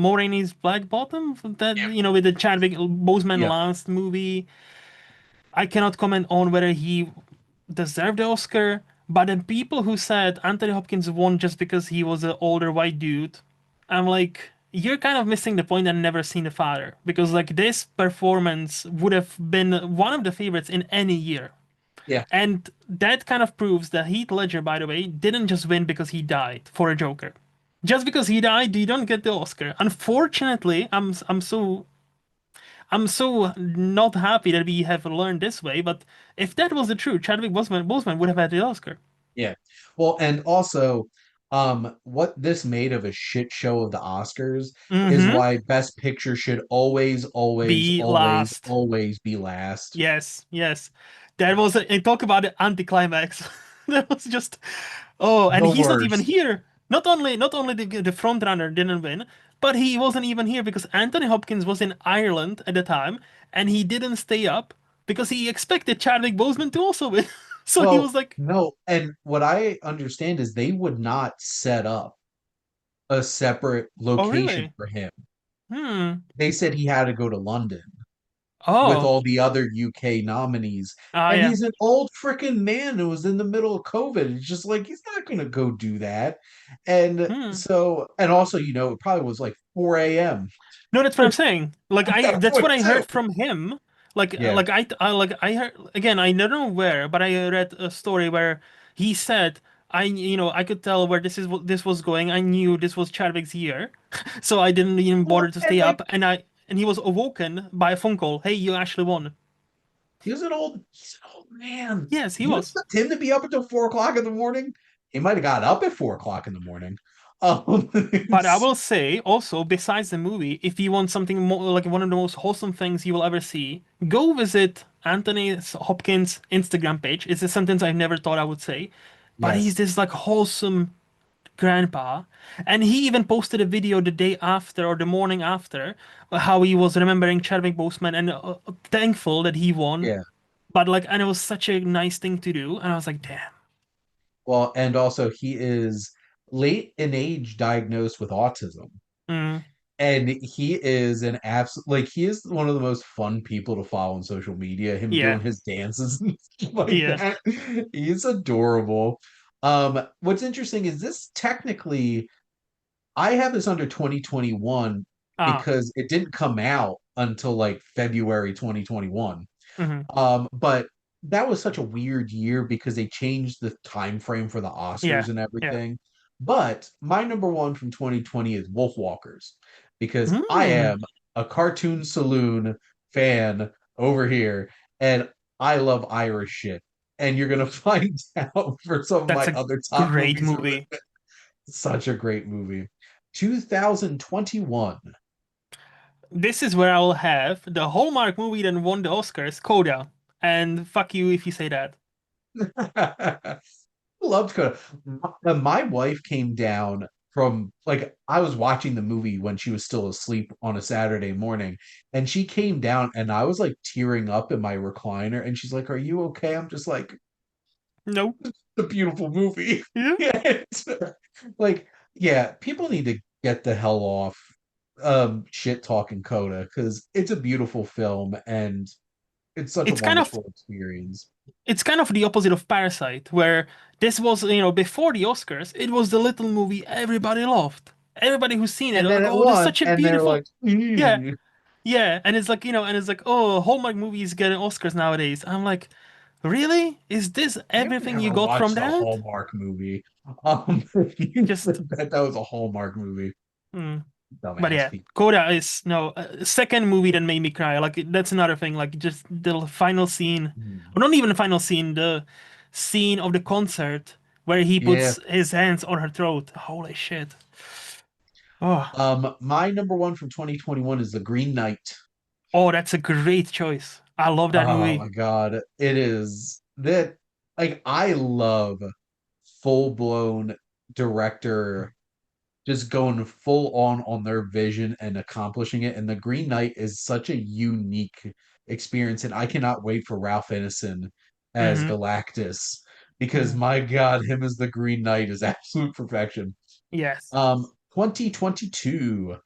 [SPEAKER 2] Moraine's Black Bottom. That
[SPEAKER 1] Yep.
[SPEAKER 2] with the Chadwick Boseman
[SPEAKER 1] Yep.
[SPEAKER 2] last movie. I cannot comment on whether he deserved the Oscar. But the people who said Anthony Hopkins won just because he was an older white dude, I'm like, you're kind of missing the point and never seen The Father, because like this performance would have been one of the favorites in any year.
[SPEAKER 1] Yeah.
[SPEAKER 2] And that kind of proves that Heath Ledger, by the way, didn't just win because he died for a Joker. Just because he died, you don't get the Oscar. Unfortunately, I'm so not happy that we have learned this way. But if that was the truth, Chadwick Boseman would have had the Oscar.
[SPEAKER 1] Yeah. Well, and also, what this made of a shit show of the Oscars is
[SPEAKER 2] Mm-hmm.
[SPEAKER 1] why Best Picture should always, always,
[SPEAKER 2] Be
[SPEAKER 1] always,
[SPEAKER 2] last.
[SPEAKER 1] always be last.
[SPEAKER 2] Yes, yes. That was and talk about the anticlimax. That was just and
[SPEAKER 1] The
[SPEAKER 2] he's not even
[SPEAKER 1] worst.
[SPEAKER 2] here. Not only the front runner didn't win, but he wasn't even here because Anthony Hopkins was in Ireland at the time and he didn't stay up because he expected Chadwick Boseman to also win. So he
[SPEAKER 1] Well,
[SPEAKER 2] was like,
[SPEAKER 1] no, and what I understand is they would not set up a separate
[SPEAKER 2] "Oh,
[SPEAKER 1] location
[SPEAKER 2] really?
[SPEAKER 1] for him.
[SPEAKER 2] Hmm.
[SPEAKER 1] They said he had to go to London with
[SPEAKER 2] Oh.
[SPEAKER 1] all the other UK nominees.
[SPEAKER 2] Ah,
[SPEAKER 1] And
[SPEAKER 2] yeah.
[SPEAKER 1] he's an old freaking man who was in the middle of COVID. It's just like he's not gonna go do that. And
[SPEAKER 2] Hmm.
[SPEAKER 1] so, and also, it probably was like 4 a.m.
[SPEAKER 2] No, that's what I'm saying. Like
[SPEAKER 1] at
[SPEAKER 2] I
[SPEAKER 1] that
[SPEAKER 2] that's what
[SPEAKER 1] point
[SPEAKER 2] I
[SPEAKER 1] too.
[SPEAKER 2] heard from him. Like
[SPEAKER 1] Yeah.
[SPEAKER 2] like I heard again, I don't know where, but I read a story where he said I could tell where this was going. I knew this was Chadwick's year. So I didn't even
[SPEAKER 1] Well,
[SPEAKER 2] bother to
[SPEAKER 1] and
[SPEAKER 2] stay
[SPEAKER 1] like
[SPEAKER 2] up and he was awoken by a phone call. Hey, you actually won.
[SPEAKER 1] he's an old man.
[SPEAKER 2] Yes, he
[SPEAKER 1] You
[SPEAKER 2] was.
[SPEAKER 1] expect him to be up until 4 o'clock in the morning? He might have got up at 4 o'clock in the morning.
[SPEAKER 2] But I
[SPEAKER 1] It's,
[SPEAKER 2] will say also, besides the movie, if you want something more like one of the most wholesome things you will ever see, go visit Anthony Hopkins' Instagram page. It's a sentence I've never thought I would say, but he's
[SPEAKER 1] yes.
[SPEAKER 2] this like wholesome grandpa. And he even posted a video the day after or the morning after how he was remembering Chadwick Boseman and thankful that he won.
[SPEAKER 1] Yeah.
[SPEAKER 2] But like, and it was such a nice thing to do. And I was like, damn.
[SPEAKER 1] Well, and also he is late in age diagnosed with autism.
[SPEAKER 2] Mm,
[SPEAKER 1] And he is an absolute like he is one of the most fun people to follow on social media. Him
[SPEAKER 2] yeah,
[SPEAKER 1] doing his dances and stuff like
[SPEAKER 2] yeah.
[SPEAKER 1] that. He's adorable. What's interesting is this technically I have this under 2021
[SPEAKER 2] Ah,
[SPEAKER 1] because it didn't come out until like February 2021.
[SPEAKER 2] hmm.
[SPEAKER 1] But that was such a weird year because they changed the time frame for the Oscars
[SPEAKER 2] Yeah,
[SPEAKER 1] and
[SPEAKER 2] yeah.
[SPEAKER 1] everything. But my number one from 2020 is Wolfwalkers because I
[SPEAKER 2] Hmm.
[SPEAKER 1] am a cartoon saloon fan over here, and I love Irish shit. And you're gonna find out for some of
[SPEAKER 2] That's
[SPEAKER 1] my
[SPEAKER 2] a
[SPEAKER 1] other top
[SPEAKER 2] great
[SPEAKER 1] movies.
[SPEAKER 2] movie.
[SPEAKER 1] Such a great movie. 2021.
[SPEAKER 2] This is where I will have the Hallmark movie that won the Oscars, Coda. And fuck you if you say that.
[SPEAKER 1] Loved Coda. My wife came down from like I was watching the movie when she was still asleep on a Saturday morning, and she came down and I was like tearing up in my recliner, and she's like, "Are you okay?" I'm just like,
[SPEAKER 2] No.
[SPEAKER 1] "The beautiful movie."
[SPEAKER 2] Yeah.
[SPEAKER 1] Yeah, like yeah, people need to get the hell off shit talking Coda because it's a beautiful film and It's such a
[SPEAKER 2] It's kind of
[SPEAKER 1] wonderful experience.
[SPEAKER 2] it's kind of the opposite of Parasite, where this was, before the Oscars, it was the little movie everybody loved. Everybody who's seen it,
[SPEAKER 1] And
[SPEAKER 2] they're
[SPEAKER 1] then
[SPEAKER 2] like,
[SPEAKER 1] it
[SPEAKER 2] oh, that's
[SPEAKER 1] won,
[SPEAKER 2] such a
[SPEAKER 1] and they're
[SPEAKER 2] beautiful.
[SPEAKER 1] like,
[SPEAKER 2] Yeah,
[SPEAKER 1] "Mm."
[SPEAKER 2] yeah. And it's like, and it's like, oh, Hallmark movies getting Oscars nowadays. I'm like, really? Is this
[SPEAKER 1] You've
[SPEAKER 2] everything you
[SPEAKER 1] never
[SPEAKER 2] got from
[SPEAKER 1] watched a
[SPEAKER 2] that?
[SPEAKER 1] Hallmark movie. If you
[SPEAKER 2] Just,
[SPEAKER 1] think that was a Hallmark movie,
[SPEAKER 2] hmm. But
[SPEAKER 1] dumbass
[SPEAKER 2] yeah,
[SPEAKER 1] people.
[SPEAKER 2] Coda is no second movie that made me cry. Like that's another thing. Like just the final scene,
[SPEAKER 1] Mm.
[SPEAKER 2] or not even the final scene, the scene of the concert where he
[SPEAKER 1] Yeah.
[SPEAKER 2] puts his hands on her throat. Holy shit! Oh,
[SPEAKER 1] My number one from 2021 is The Green Knight.
[SPEAKER 2] oh, that's a great choice. I love that
[SPEAKER 1] Oh
[SPEAKER 2] movie.
[SPEAKER 1] my God. It is that like I love full-blown director just going full on their vision and accomplishing it. And The Green Knight is such a unique experience. And I cannot wait for Ralph Ineson as
[SPEAKER 2] Mm-hmm.
[SPEAKER 1] Galactus because
[SPEAKER 2] Mm.
[SPEAKER 1] my God, him as the Green Knight is absolute perfection.
[SPEAKER 2] Yes.
[SPEAKER 1] 2022.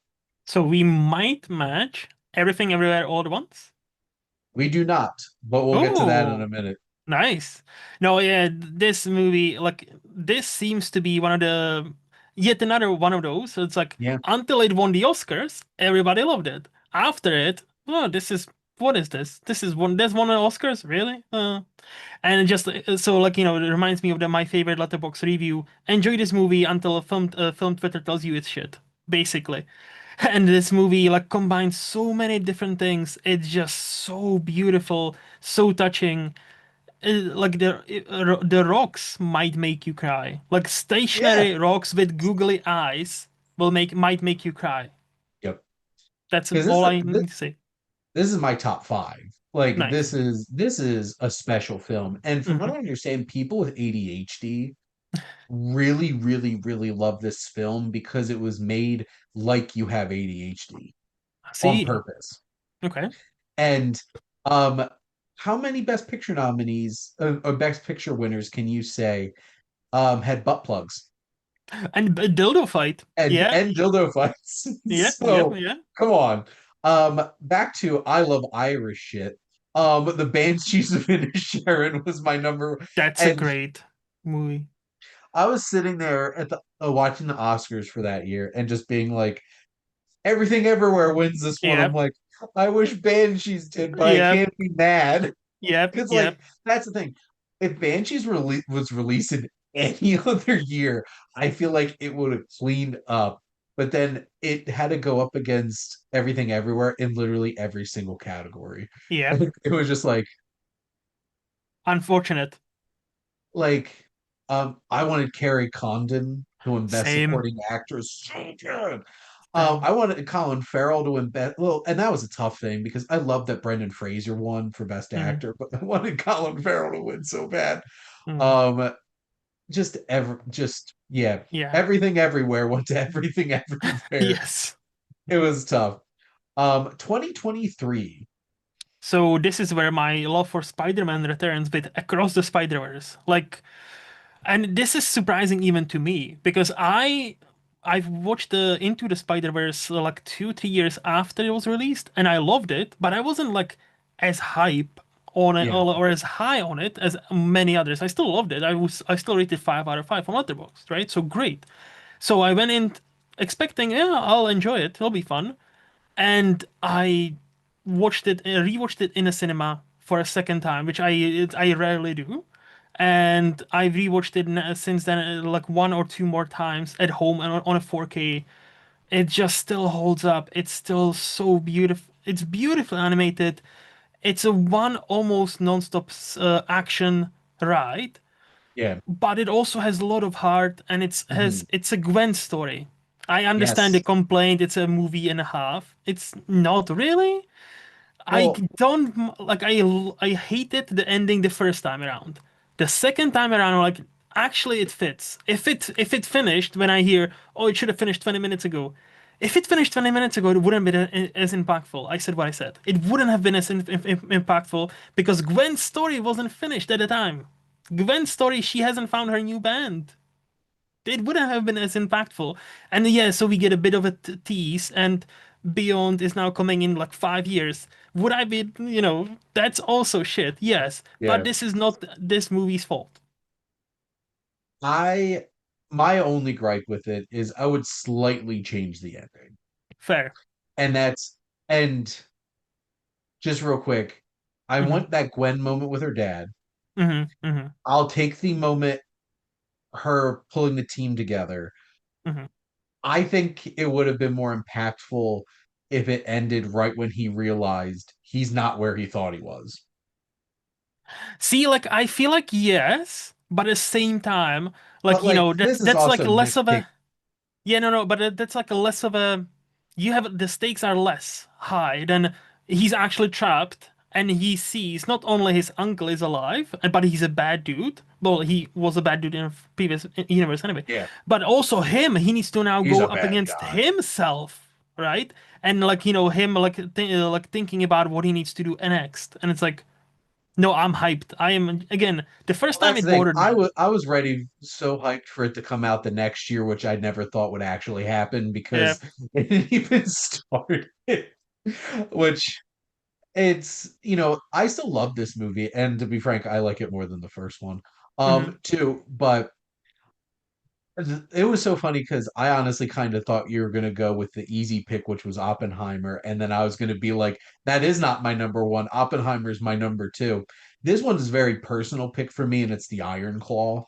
[SPEAKER 2] So we might match everything everywhere all at once.
[SPEAKER 1] We do not, but we'll get to that in a
[SPEAKER 2] Oh.
[SPEAKER 1] minute.
[SPEAKER 2] Nice. No, yeah, this movie, like, this seems to be one of the yet another one of those. So it's like
[SPEAKER 1] Yeah.
[SPEAKER 2] until it won the Oscars, everybody loved it. After it, oh, this is what is this? This won the Oscars, really? And it just so like it reminds me of my favorite letterbox review. Enjoy this movie until film Twitter tells you it's shit, basically. And this movie like combines so many different things. It's just so beautiful, so touching. Like the rocks might make you cry. Like
[SPEAKER 1] Yeah.
[SPEAKER 2] stationary rocks with googly eyes might make you cry.
[SPEAKER 1] Yep.
[SPEAKER 2] That's
[SPEAKER 1] Because
[SPEAKER 2] all I need to say.
[SPEAKER 1] this is my top five. Like
[SPEAKER 2] Nice.
[SPEAKER 1] this is a special film. And from what
[SPEAKER 2] Hmm.
[SPEAKER 1] I understand, people with ADHD really, really, really love this film because it was made like you have ADHD
[SPEAKER 2] I
[SPEAKER 1] on
[SPEAKER 2] see.
[SPEAKER 1] purpose.
[SPEAKER 2] Okay.
[SPEAKER 1] And um, how many Best Picture nominees or Best Picture winners can you say had butt plugs
[SPEAKER 2] And a dildo fight. Yeah.
[SPEAKER 1] and dildo fights?
[SPEAKER 2] Yeah. Yeah.
[SPEAKER 1] So
[SPEAKER 2] Yeah.
[SPEAKER 1] come on. Back to I Love Irish shit. The Banshees of Inisherin was my number,
[SPEAKER 2] That's a
[SPEAKER 1] and
[SPEAKER 2] great movie.
[SPEAKER 1] I was sitting there at the watching the Oscars for that year and just being like, Everything Everywhere wins this one. I'm
[SPEAKER 2] Yep.
[SPEAKER 1] like, I wish Banshees did, but I
[SPEAKER 2] Yep.
[SPEAKER 1] can't be mad.
[SPEAKER 2] Yep.
[SPEAKER 1] Because
[SPEAKER 2] Yep.
[SPEAKER 1] like that's the thing. If Banshees was released in any other year, I feel like it would have cleaned up. But then it had to go up against Everything Everywhere in literally every single category.
[SPEAKER 2] Yep.
[SPEAKER 1] It was just
[SPEAKER 2] Unfortunate.
[SPEAKER 1] like I wanted Carrie Condon to win Best
[SPEAKER 2] Same.
[SPEAKER 1] Supporting Actress. So good.
[SPEAKER 2] Same.
[SPEAKER 1] I wanted Colin Farrell to win Best. Well, and that was a tough thing because I love that Brendan Fraser won for Best
[SPEAKER 2] Hmm.
[SPEAKER 1] Actor, but I wanted Colin Farrell to win so bad.
[SPEAKER 2] Hmm.
[SPEAKER 1] Um, just yeah,
[SPEAKER 2] Yeah.
[SPEAKER 1] everything everywhere went to everything everywhere.
[SPEAKER 2] Yes.
[SPEAKER 1] It was tough. 2023.
[SPEAKER 2] So this is where my love for Spider-Man returns with Across the Spider-Verse. Like, and this is surprising even to me because I've watched the Into the Spider-Verse like 2, 3 years after it was released, and I loved it, but I wasn't like as hype on it
[SPEAKER 1] Yeah,
[SPEAKER 2] or as high on it as many others. I still loved it. I still rated 5 out of 5 on Letterboxd, right? So great. So I went in expecting, yeah, I'll enjoy it. It'll be fun. And I rewatched it in a cinema for a second time, which I rarely do. And I've rewatched it since then, like one or two more times at home and on a 4K. It just still holds up. It's still so beautiful. It's beautifully animated. It's a one almost non-stop action ride,
[SPEAKER 1] yeah.
[SPEAKER 2] but it also has a lot of heart, and
[SPEAKER 1] Mhm.
[SPEAKER 2] it's a Gwen story. I understand the
[SPEAKER 1] Yes.
[SPEAKER 2] complaint, it's a movie and a half. It's not really. I
[SPEAKER 1] Well,
[SPEAKER 2] don't like I hated the ending the first time around. The second time around, I'm like, actually it fits. If it finished when I hear, oh, it should have finished 20 minutes ago. If it finished 20 minutes ago, it wouldn't have been as impactful. I said what I said. It wouldn't have been as impactful because Gwen's story wasn't finished at the time. Gwen's story, she hasn't found her new band. It wouldn't have been as impactful. And yeah, so we get a bit of a tease, and Beyond is now coming in like 5 years. Would I be, that's also shit. Yes, but
[SPEAKER 1] Yeah.
[SPEAKER 2] this is not this movie's fault.
[SPEAKER 1] I my only gripe with it is I would slightly change the ending.
[SPEAKER 2] Fair.
[SPEAKER 1] And that's and just real quick, I
[SPEAKER 2] Hmm.
[SPEAKER 1] want that Gwen moment with her dad.
[SPEAKER 2] Hmm. Hmm.
[SPEAKER 1] I'll take the moment her pulling the team together.
[SPEAKER 2] Hmm.
[SPEAKER 1] I think it would have been more impactful if it ended right when he realized he's not where he thought he was.
[SPEAKER 2] See, like I feel like yes, but at the same time, like
[SPEAKER 1] But like
[SPEAKER 2] that's
[SPEAKER 1] this is
[SPEAKER 2] that's like
[SPEAKER 1] also
[SPEAKER 2] less of
[SPEAKER 1] nitpick.
[SPEAKER 2] a yeah, no, no, but that's like a less of a you have the stakes are less high than he's actually trapped and he sees not only his uncle is alive, but he's a bad dude. Well, he was a bad dude in a previous universe anyway.
[SPEAKER 1] Yeah,
[SPEAKER 2] But also him, he needs to now
[SPEAKER 1] he's
[SPEAKER 2] go
[SPEAKER 1] a
[SPEAKER 2] up
[SPEAKER 1] bad
[SPEAKER 2] against
[SPEAKER 1] guy.
[SPEAKER 2] himself, right? And like him like like thinking about what he needs to do next, and it's like. No, I'm hyped. I am again. The first
[SPEAKER 1] Well,
[SPEAKER 2] time
[SPEAKER 1] that's the
[SPEAKER 2] it
[SPEAKER 1] thing.
[SPEAKER 2] bothered
[SPEAKER 1] I
[SPEAKER 2] me.
[SPEAKER 1] was I was ready, so hyped for it to come out the next year, which I never thought would actually happen
[SPEAKER 2] Yeah.
[SPEAKER 1] because it didn't even start. Which I still love this movie, and to be frank, I like it more than the first one.
[SPEAKER 2] Hmm.
[SPEAKER 1] Too, but it was so funny because I honestly kind of thought you were gonna go with the easy pick, which was Oppenheimer, and then I was gonna be like, that is not my number one. Oppenheimer's my number two. This one is a very personal pick for me, and it's the Iron Claw.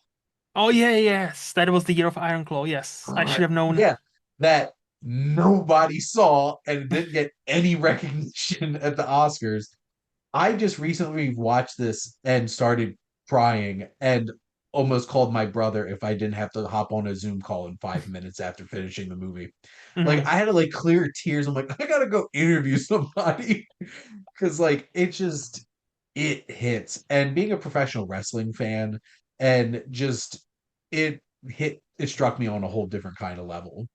[SPEAKER 2] Oh yeah, yes, that was the year of Iron Claw. Yes, I should have known.
[SPEAKER 1] Yeah, that nobody saw and didn't get any recognition at the Oscars. I just recently watched this and started crying and almost called my brother if I didn't have to hop on a Zoom call in 5 minutes after finishing the movie. Like
[SPEAKER 2] Hmm.
[SPEAKER 1] I had to like clear tears. I'm like, I gotta go interview somebody because like it hits. And being a professional wrestling fan and just it struck me on a whole different kind of level.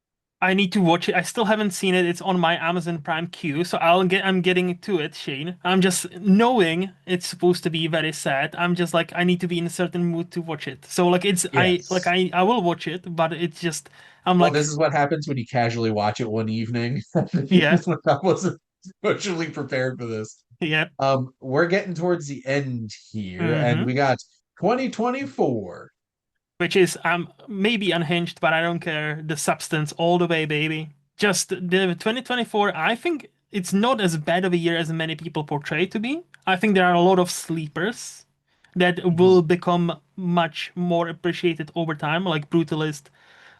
[SPEAKER 2] I need to watch it. I still haven't seen it. It's on my Amazon Prime queue, so I'm getting to it, Shane. I'm just knowing it's supposed to be very sad. I'm just like I need to be in a certain mood to watch it. So like
[SPEAKER 1] Yes.
[SPEAKER 2] I will watch it, but it's just I'm
[SPEAKER 1] Well, this
[SPEAKER 2] like
[SPEAKER 1] is what happens when you casually watch it one evening.
[SPEAKER 2] yeah,
[SPEAKER 1] I wasn't emotionally prepared for this.
[SPEAKER 2] yeah.
[SPEAKER 1] We're getting towards the end here, and
[SPEAKER 2] Hmm.
[SPEAKER 1] we got 2024.
[SPEAKER 2] Which is maybe unhinged, but I don't care. The substance all the way, baby. Just the 2024, I think it's not as bad of a year as many people portray it to be. I think there are a lot of sleepers that will
[SPEAKER 1] Mhm.
[SPEAKER 2] become much more appreciated over time, like Brutalist,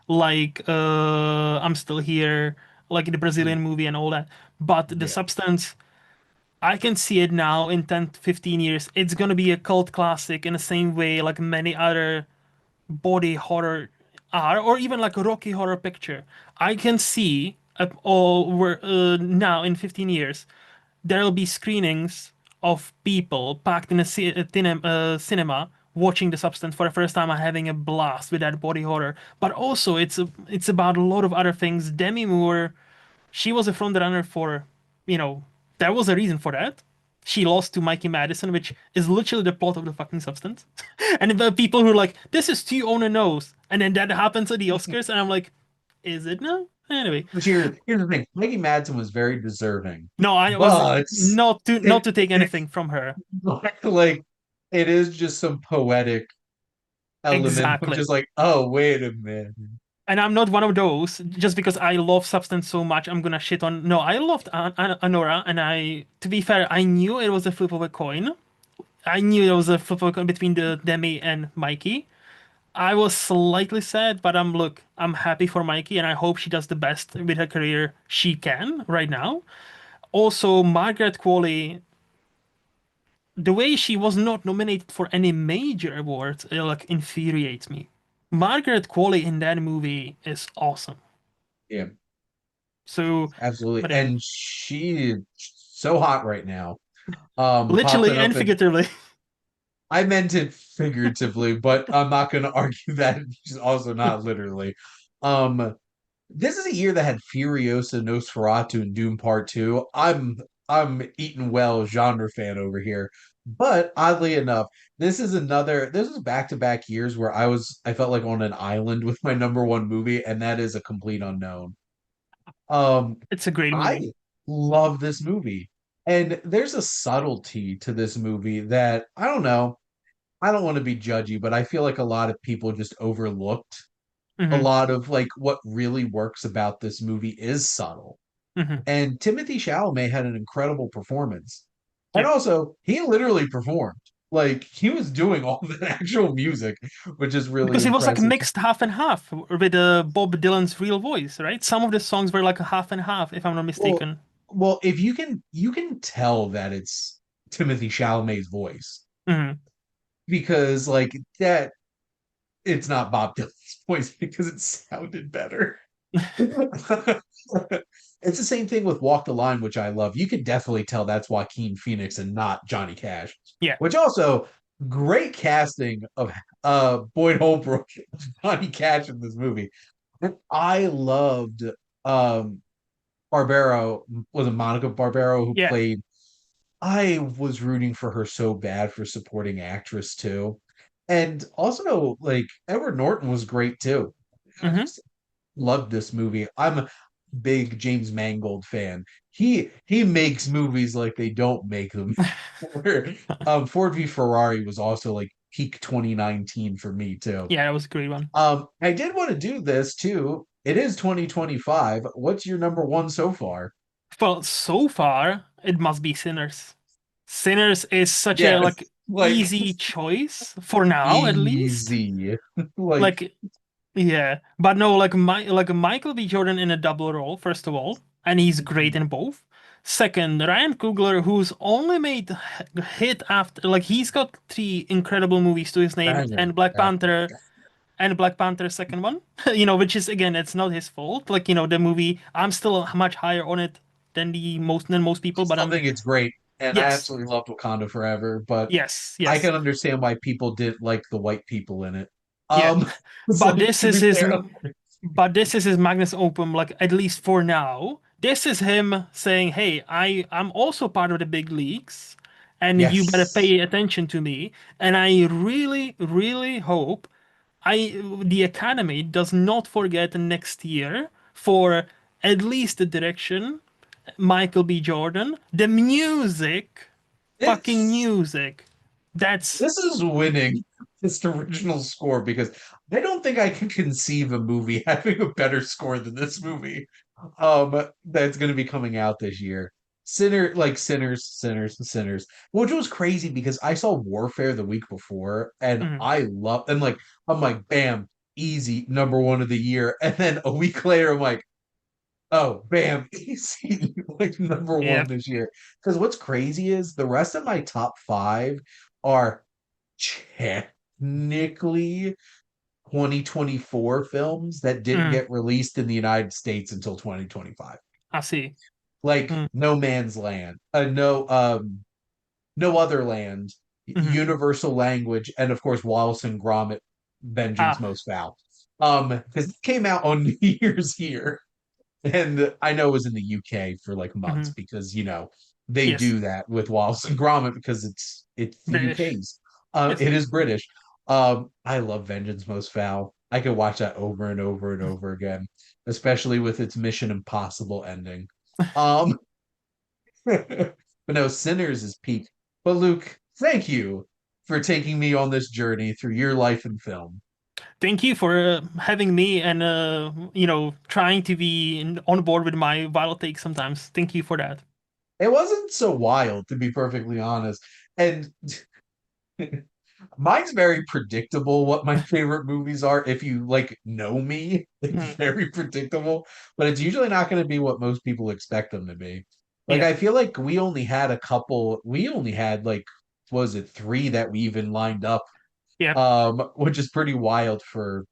[SPEAKER 2] like I'm Still Here, like the Brazilian movie and all that. But the
[SPEAKER 1] Yeah.
[SPEAKER 2] substance, I can see it now in 10 to 15 years. It's gonna be a cult classic in the same way like many other body horror are, or even like a Rocky Horror Picture. I can see over now in 15 years, there'll be screenings of people packed in a cinema watching The Substance for the first time and having a blast with that body horror. But also, it's about a lot of other things. Demi Moore, she was a front runner for, you know, there was a reason for that. She lost to Mikey Madison, which is literally the plot of the fucking Substance. And the people who are like, this is too on the nose. And then that happens at the Oscars, and I'm like, is it now? Anyway,
[SPEAKER 1] But here's the thing. Maggie Madsen was very deserving,
[SPEAKER 2] no, I was
[SPEAKER 1] but
[SPEAKER 2] not
[SPEAKER 1] it,
[SPEAKER 2] to take
[SPEAKER 1] it
[SPEAKER 2] anything from her.
[SPEAKER 1] like it is just some poetic element of
[SPEAKER 2] Exactly.
[SPEAKER 1] just like, oh, wait a minute.
[SPEAKER 2] And I'm not one of those, just because I love Substance so much, I'm gonna shit on. No, I loved Anora, and to be fair, I knew it was a flip of a coin. I knew there was a flip of a coin between the Demi and Mikey. I was slightly sad, but I'm happy for Mikey, and I hope she does the best with her career she can right now. Also, Margaret Qualley, the way she was not nominated for any major awards, like infuriates me. Margaret Qualley in that movie is awesome.
[SPEAKER 1] Yeah,
[SPEAKER 2] So,
[SPEAKER 1] absolutely.
[SPEAKER 2] but yeah,
[SPEAKER 1] And she's so hot right now.
[SPEAKER 2] literally
[SPEAKER 1] Popping up
[SPEAKER 2] and
[SPEAKER 1] and
[SPEAKER 2] figuratively.
[SPEAKER 1] I meant it figuratively, but I'm not going to argue that she's also not literally. Um, this is a year that had Furiosa, Nosferatu, and Doom Part Two. I'm eating well genre fan over here, but oddly enough, this is back to back years where I felt like on an island with my number one movie, and that is A Complete Unknown. Um,
[SPEAKER 2] It's a great movie.
[SPEAKER 1] I love this movie. And there's a subtlety to this movie that I don't know. I don't want to be judgy, but I feel like a lot of people just overlooked a
[SPEAKER 2] Hmm.
[SPEAKER 1] lot of like what really works about this movie is subtle.
[SPEAKER 2] Hmm.
[SPEAKER 1] And Timothy Chalamet had an incredible performance. And
[SPEAKER 2] Yeah,
[SPEAKER 1] also, he literally performed. Like he was doing all the actual music, which is really
[SPEAKER 2] because it was like
[SPEAKER 1] impressive.
[SPEAKER 2] mixed half and half with Bob Dylan's real voice, right? Some of the songs were like a half and half, if I'm not
[SPEAKER 1] Well,
[SPEAKER 2] mistaken.
[SPEAKER 1] well, if you can tell that it's Timothy Chalamet's voice
[SPEAKER 2] Hmm.
[SPEAKER 1] because like that it's not Bob Dylan's voice because it sounded better. It's the same thing with Walk the Line, which I love. You can definitely tell that's Joaquin Phoenix and not Johnny Cash.
[SPEAKER 2] Yeah.
[SPEAKER 1] Which also great casting of Boyd Holbrook and Johnny Cash in this movie. And I loved um Barbaro, was it Monica Barbaro who
[SPEAKER 2] Yeah.
[SPEAKER 1] played. I was rooting for her so bad for supporting actress too. And also like Edward Norton was great too. I
[SPEAKER 2] Hmm.
[SPEAKER 1] just loved this movie. I'm a big James Mangold fan. He makes movies like they don't make them. Ford v Ferrari was also like peak 2019 for me too.
[SPEAKER 2] Yeah, that was a great one.
[SPEAKER 1] I did want to do this too. It is 2025. What's your number one so far?
[SPEAKER 2] Well, so far, it must be Sinners. Sinners is such a
[SPEAKER 1] Yes,
[SPEAKER 2] like
[SPEAKER 1] like
[SPEAKER 2] easy choice for now, at least.
[SPEAKER 1] easy. Like
[SPEAKER 2] Like, yeah, but no, like Michael B. Jordan in a double role, first of all, and he's great in both. Second, Ryan Coogler, who's only made hit after, like he's got three incredible movies to his name,
[SPEAKER 1] banger, banger.
[SPEAKER 2] And Black Panther second one, which is again, it's not his fault. Like, the movie, I'm still much higher on it than most
[SPEAKER 1] I
[SPEAKER 2] people, but
[SPEAKER 1] still
[SPEAKER 2] I'm
[SPEAKER 1] think it's great, and I
[SPEAKER 2] yes,
[SPEAKER 1] absolutely loved Wakanda Forever, but
[SPEAKER 2] yes,
[SPEAKER 1] I
[SPEAKER 2] yes,
[SPEAKER 1] can understand why people didn't like the white people in it.
[SPEAKER 2] yeah.
[SPEAKER 1] It's
[SPEAKER 2] But
[SPEAKER 1] like
[SPEAKER 2] this
[SPEAKER 1] to
[SPEAKER 2] is
[SPEAKER 1] be
[SPEAKER 2] his
[SPEAKER 1] fair,
[SPEAKER 2] but this is his magnus opum, like at least for now. This is him saying, "Hey, I'm also part of the big leagues, and you better
[SPEAKER 1] yes,
[SPEAKER 2] pay attention to me." And I really, really hope the Academy does not forget next year for at least the direction, Michael B. Jordan, the music, fucking
[SPEAKER 1] it's
[SPEAKER 2] music. That's
[SPEAKER 1] this is winning this original score because I don't think I can conceive a movie having a better score than this movie. That's going to be coming out this year. Sinners, which was crazy because I saw Warfare the week before and
[SPEAKER 2] mm,
[SPEAKER 1] I love and like I'm like, bam, easy number one of the year, and then a week later I'm like, oh, bam, easy, like number one
[SPEAKER 2] yeah,
[SPEAKER 1] this year. Because what's crazy is the rest of my top five are technically 2024 films that didn't
[SPEAKER 2] mm,
[SPEAKER 1] get released in the United States until 2025.
[SPEAKER 2] I see.
[SPEAKER 1] Like
[SPEAKER 2] Mm,
[SPEAKER 1] No Man's Land, No Other Land,
[SPEAKER 2] mhm.
[SPEAKER 1] Universal Language, and of course Wallace and Gromit, Vengeance
[SPEAKER 2] Ah,
[SPEAKER 1] Most Foul. Because it came out on New Year's here. And I know it was in the UK for like months
[SPEAKER 2] mhm.
[SPEAKER 1] because they
[SPEAKER 2] Yes,
[SPEAKER 1] do that with Wallace and Gromit because it's the
[SPEAKER 2] British.
[SPEAKER 1] UK's.
[SPEAKER 2] Yes.
[SPEAKER 1] It is British. I love Vengeance Most Foul. I could watch that over and over and over again, especially with its Mission Impossible ending. Um, but no, Sinners is peak. But Luke, thank you for taking me on this journey through your life and film.
[SPEAKER 2] Thank you for having me and trying to be on board with my vital take sometimes. Thank you for that.
[SPEAKER 1] It wasn't so wild, to be perfectly honest. And mine's very predictable what my favorite movies are. If you like know me, it's
[SPEAKER 2] Mm,
[SPEAKER 1] very predictable, but it's usually not going to be what most people expect them to be. Like
[SPEAKER 2] yeah.
[SPEAKER 1] I feel like we only had like was it three that we even lined up,
[SPEAKER 2] Yeah.
[SPEAKER 1] which is pretty wild for,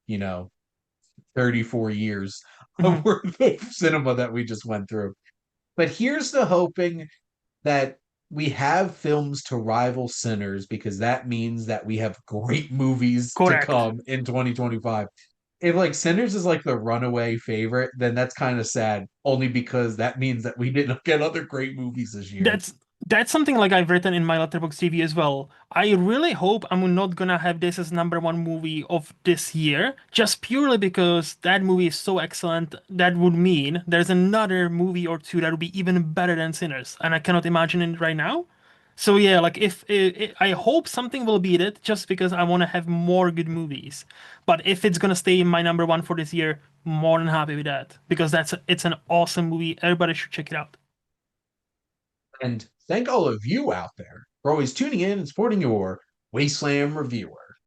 [SPEAKER 1] 34 years of
[SPEAKER 2] Mhm.
[SPEAKER 1] worth of cinema that we just went through. But here's the hoping that we have films to rival Sinners because that means that we have great movies to
[SPEAKER 2] Correct.
[SPEAKER 1] come in 2025. If like Sinners is like the runaway favorite, then that's kind of sad, only because that means that we didn't get other great movies this year.
[SPEAKER 2] That's That's something like I've written in my Letterboxd review as well. I really hope I'm not gonna have this as number one movie of this year, just purely because that movie is so excellent. That would mean there's another movie or two that would be even better than Sinners, and I cannot imagine it right now. So yeah, like if I hope something will beat it, just because I want to have more good movies. But if it's gonna stay in my number one for this year, more than happy with that because it's an awesome movie. Everybody should check it out.
[SPEAKER 1] And thank all of you out there for always tuning in and supporting your Wasteland reviewer.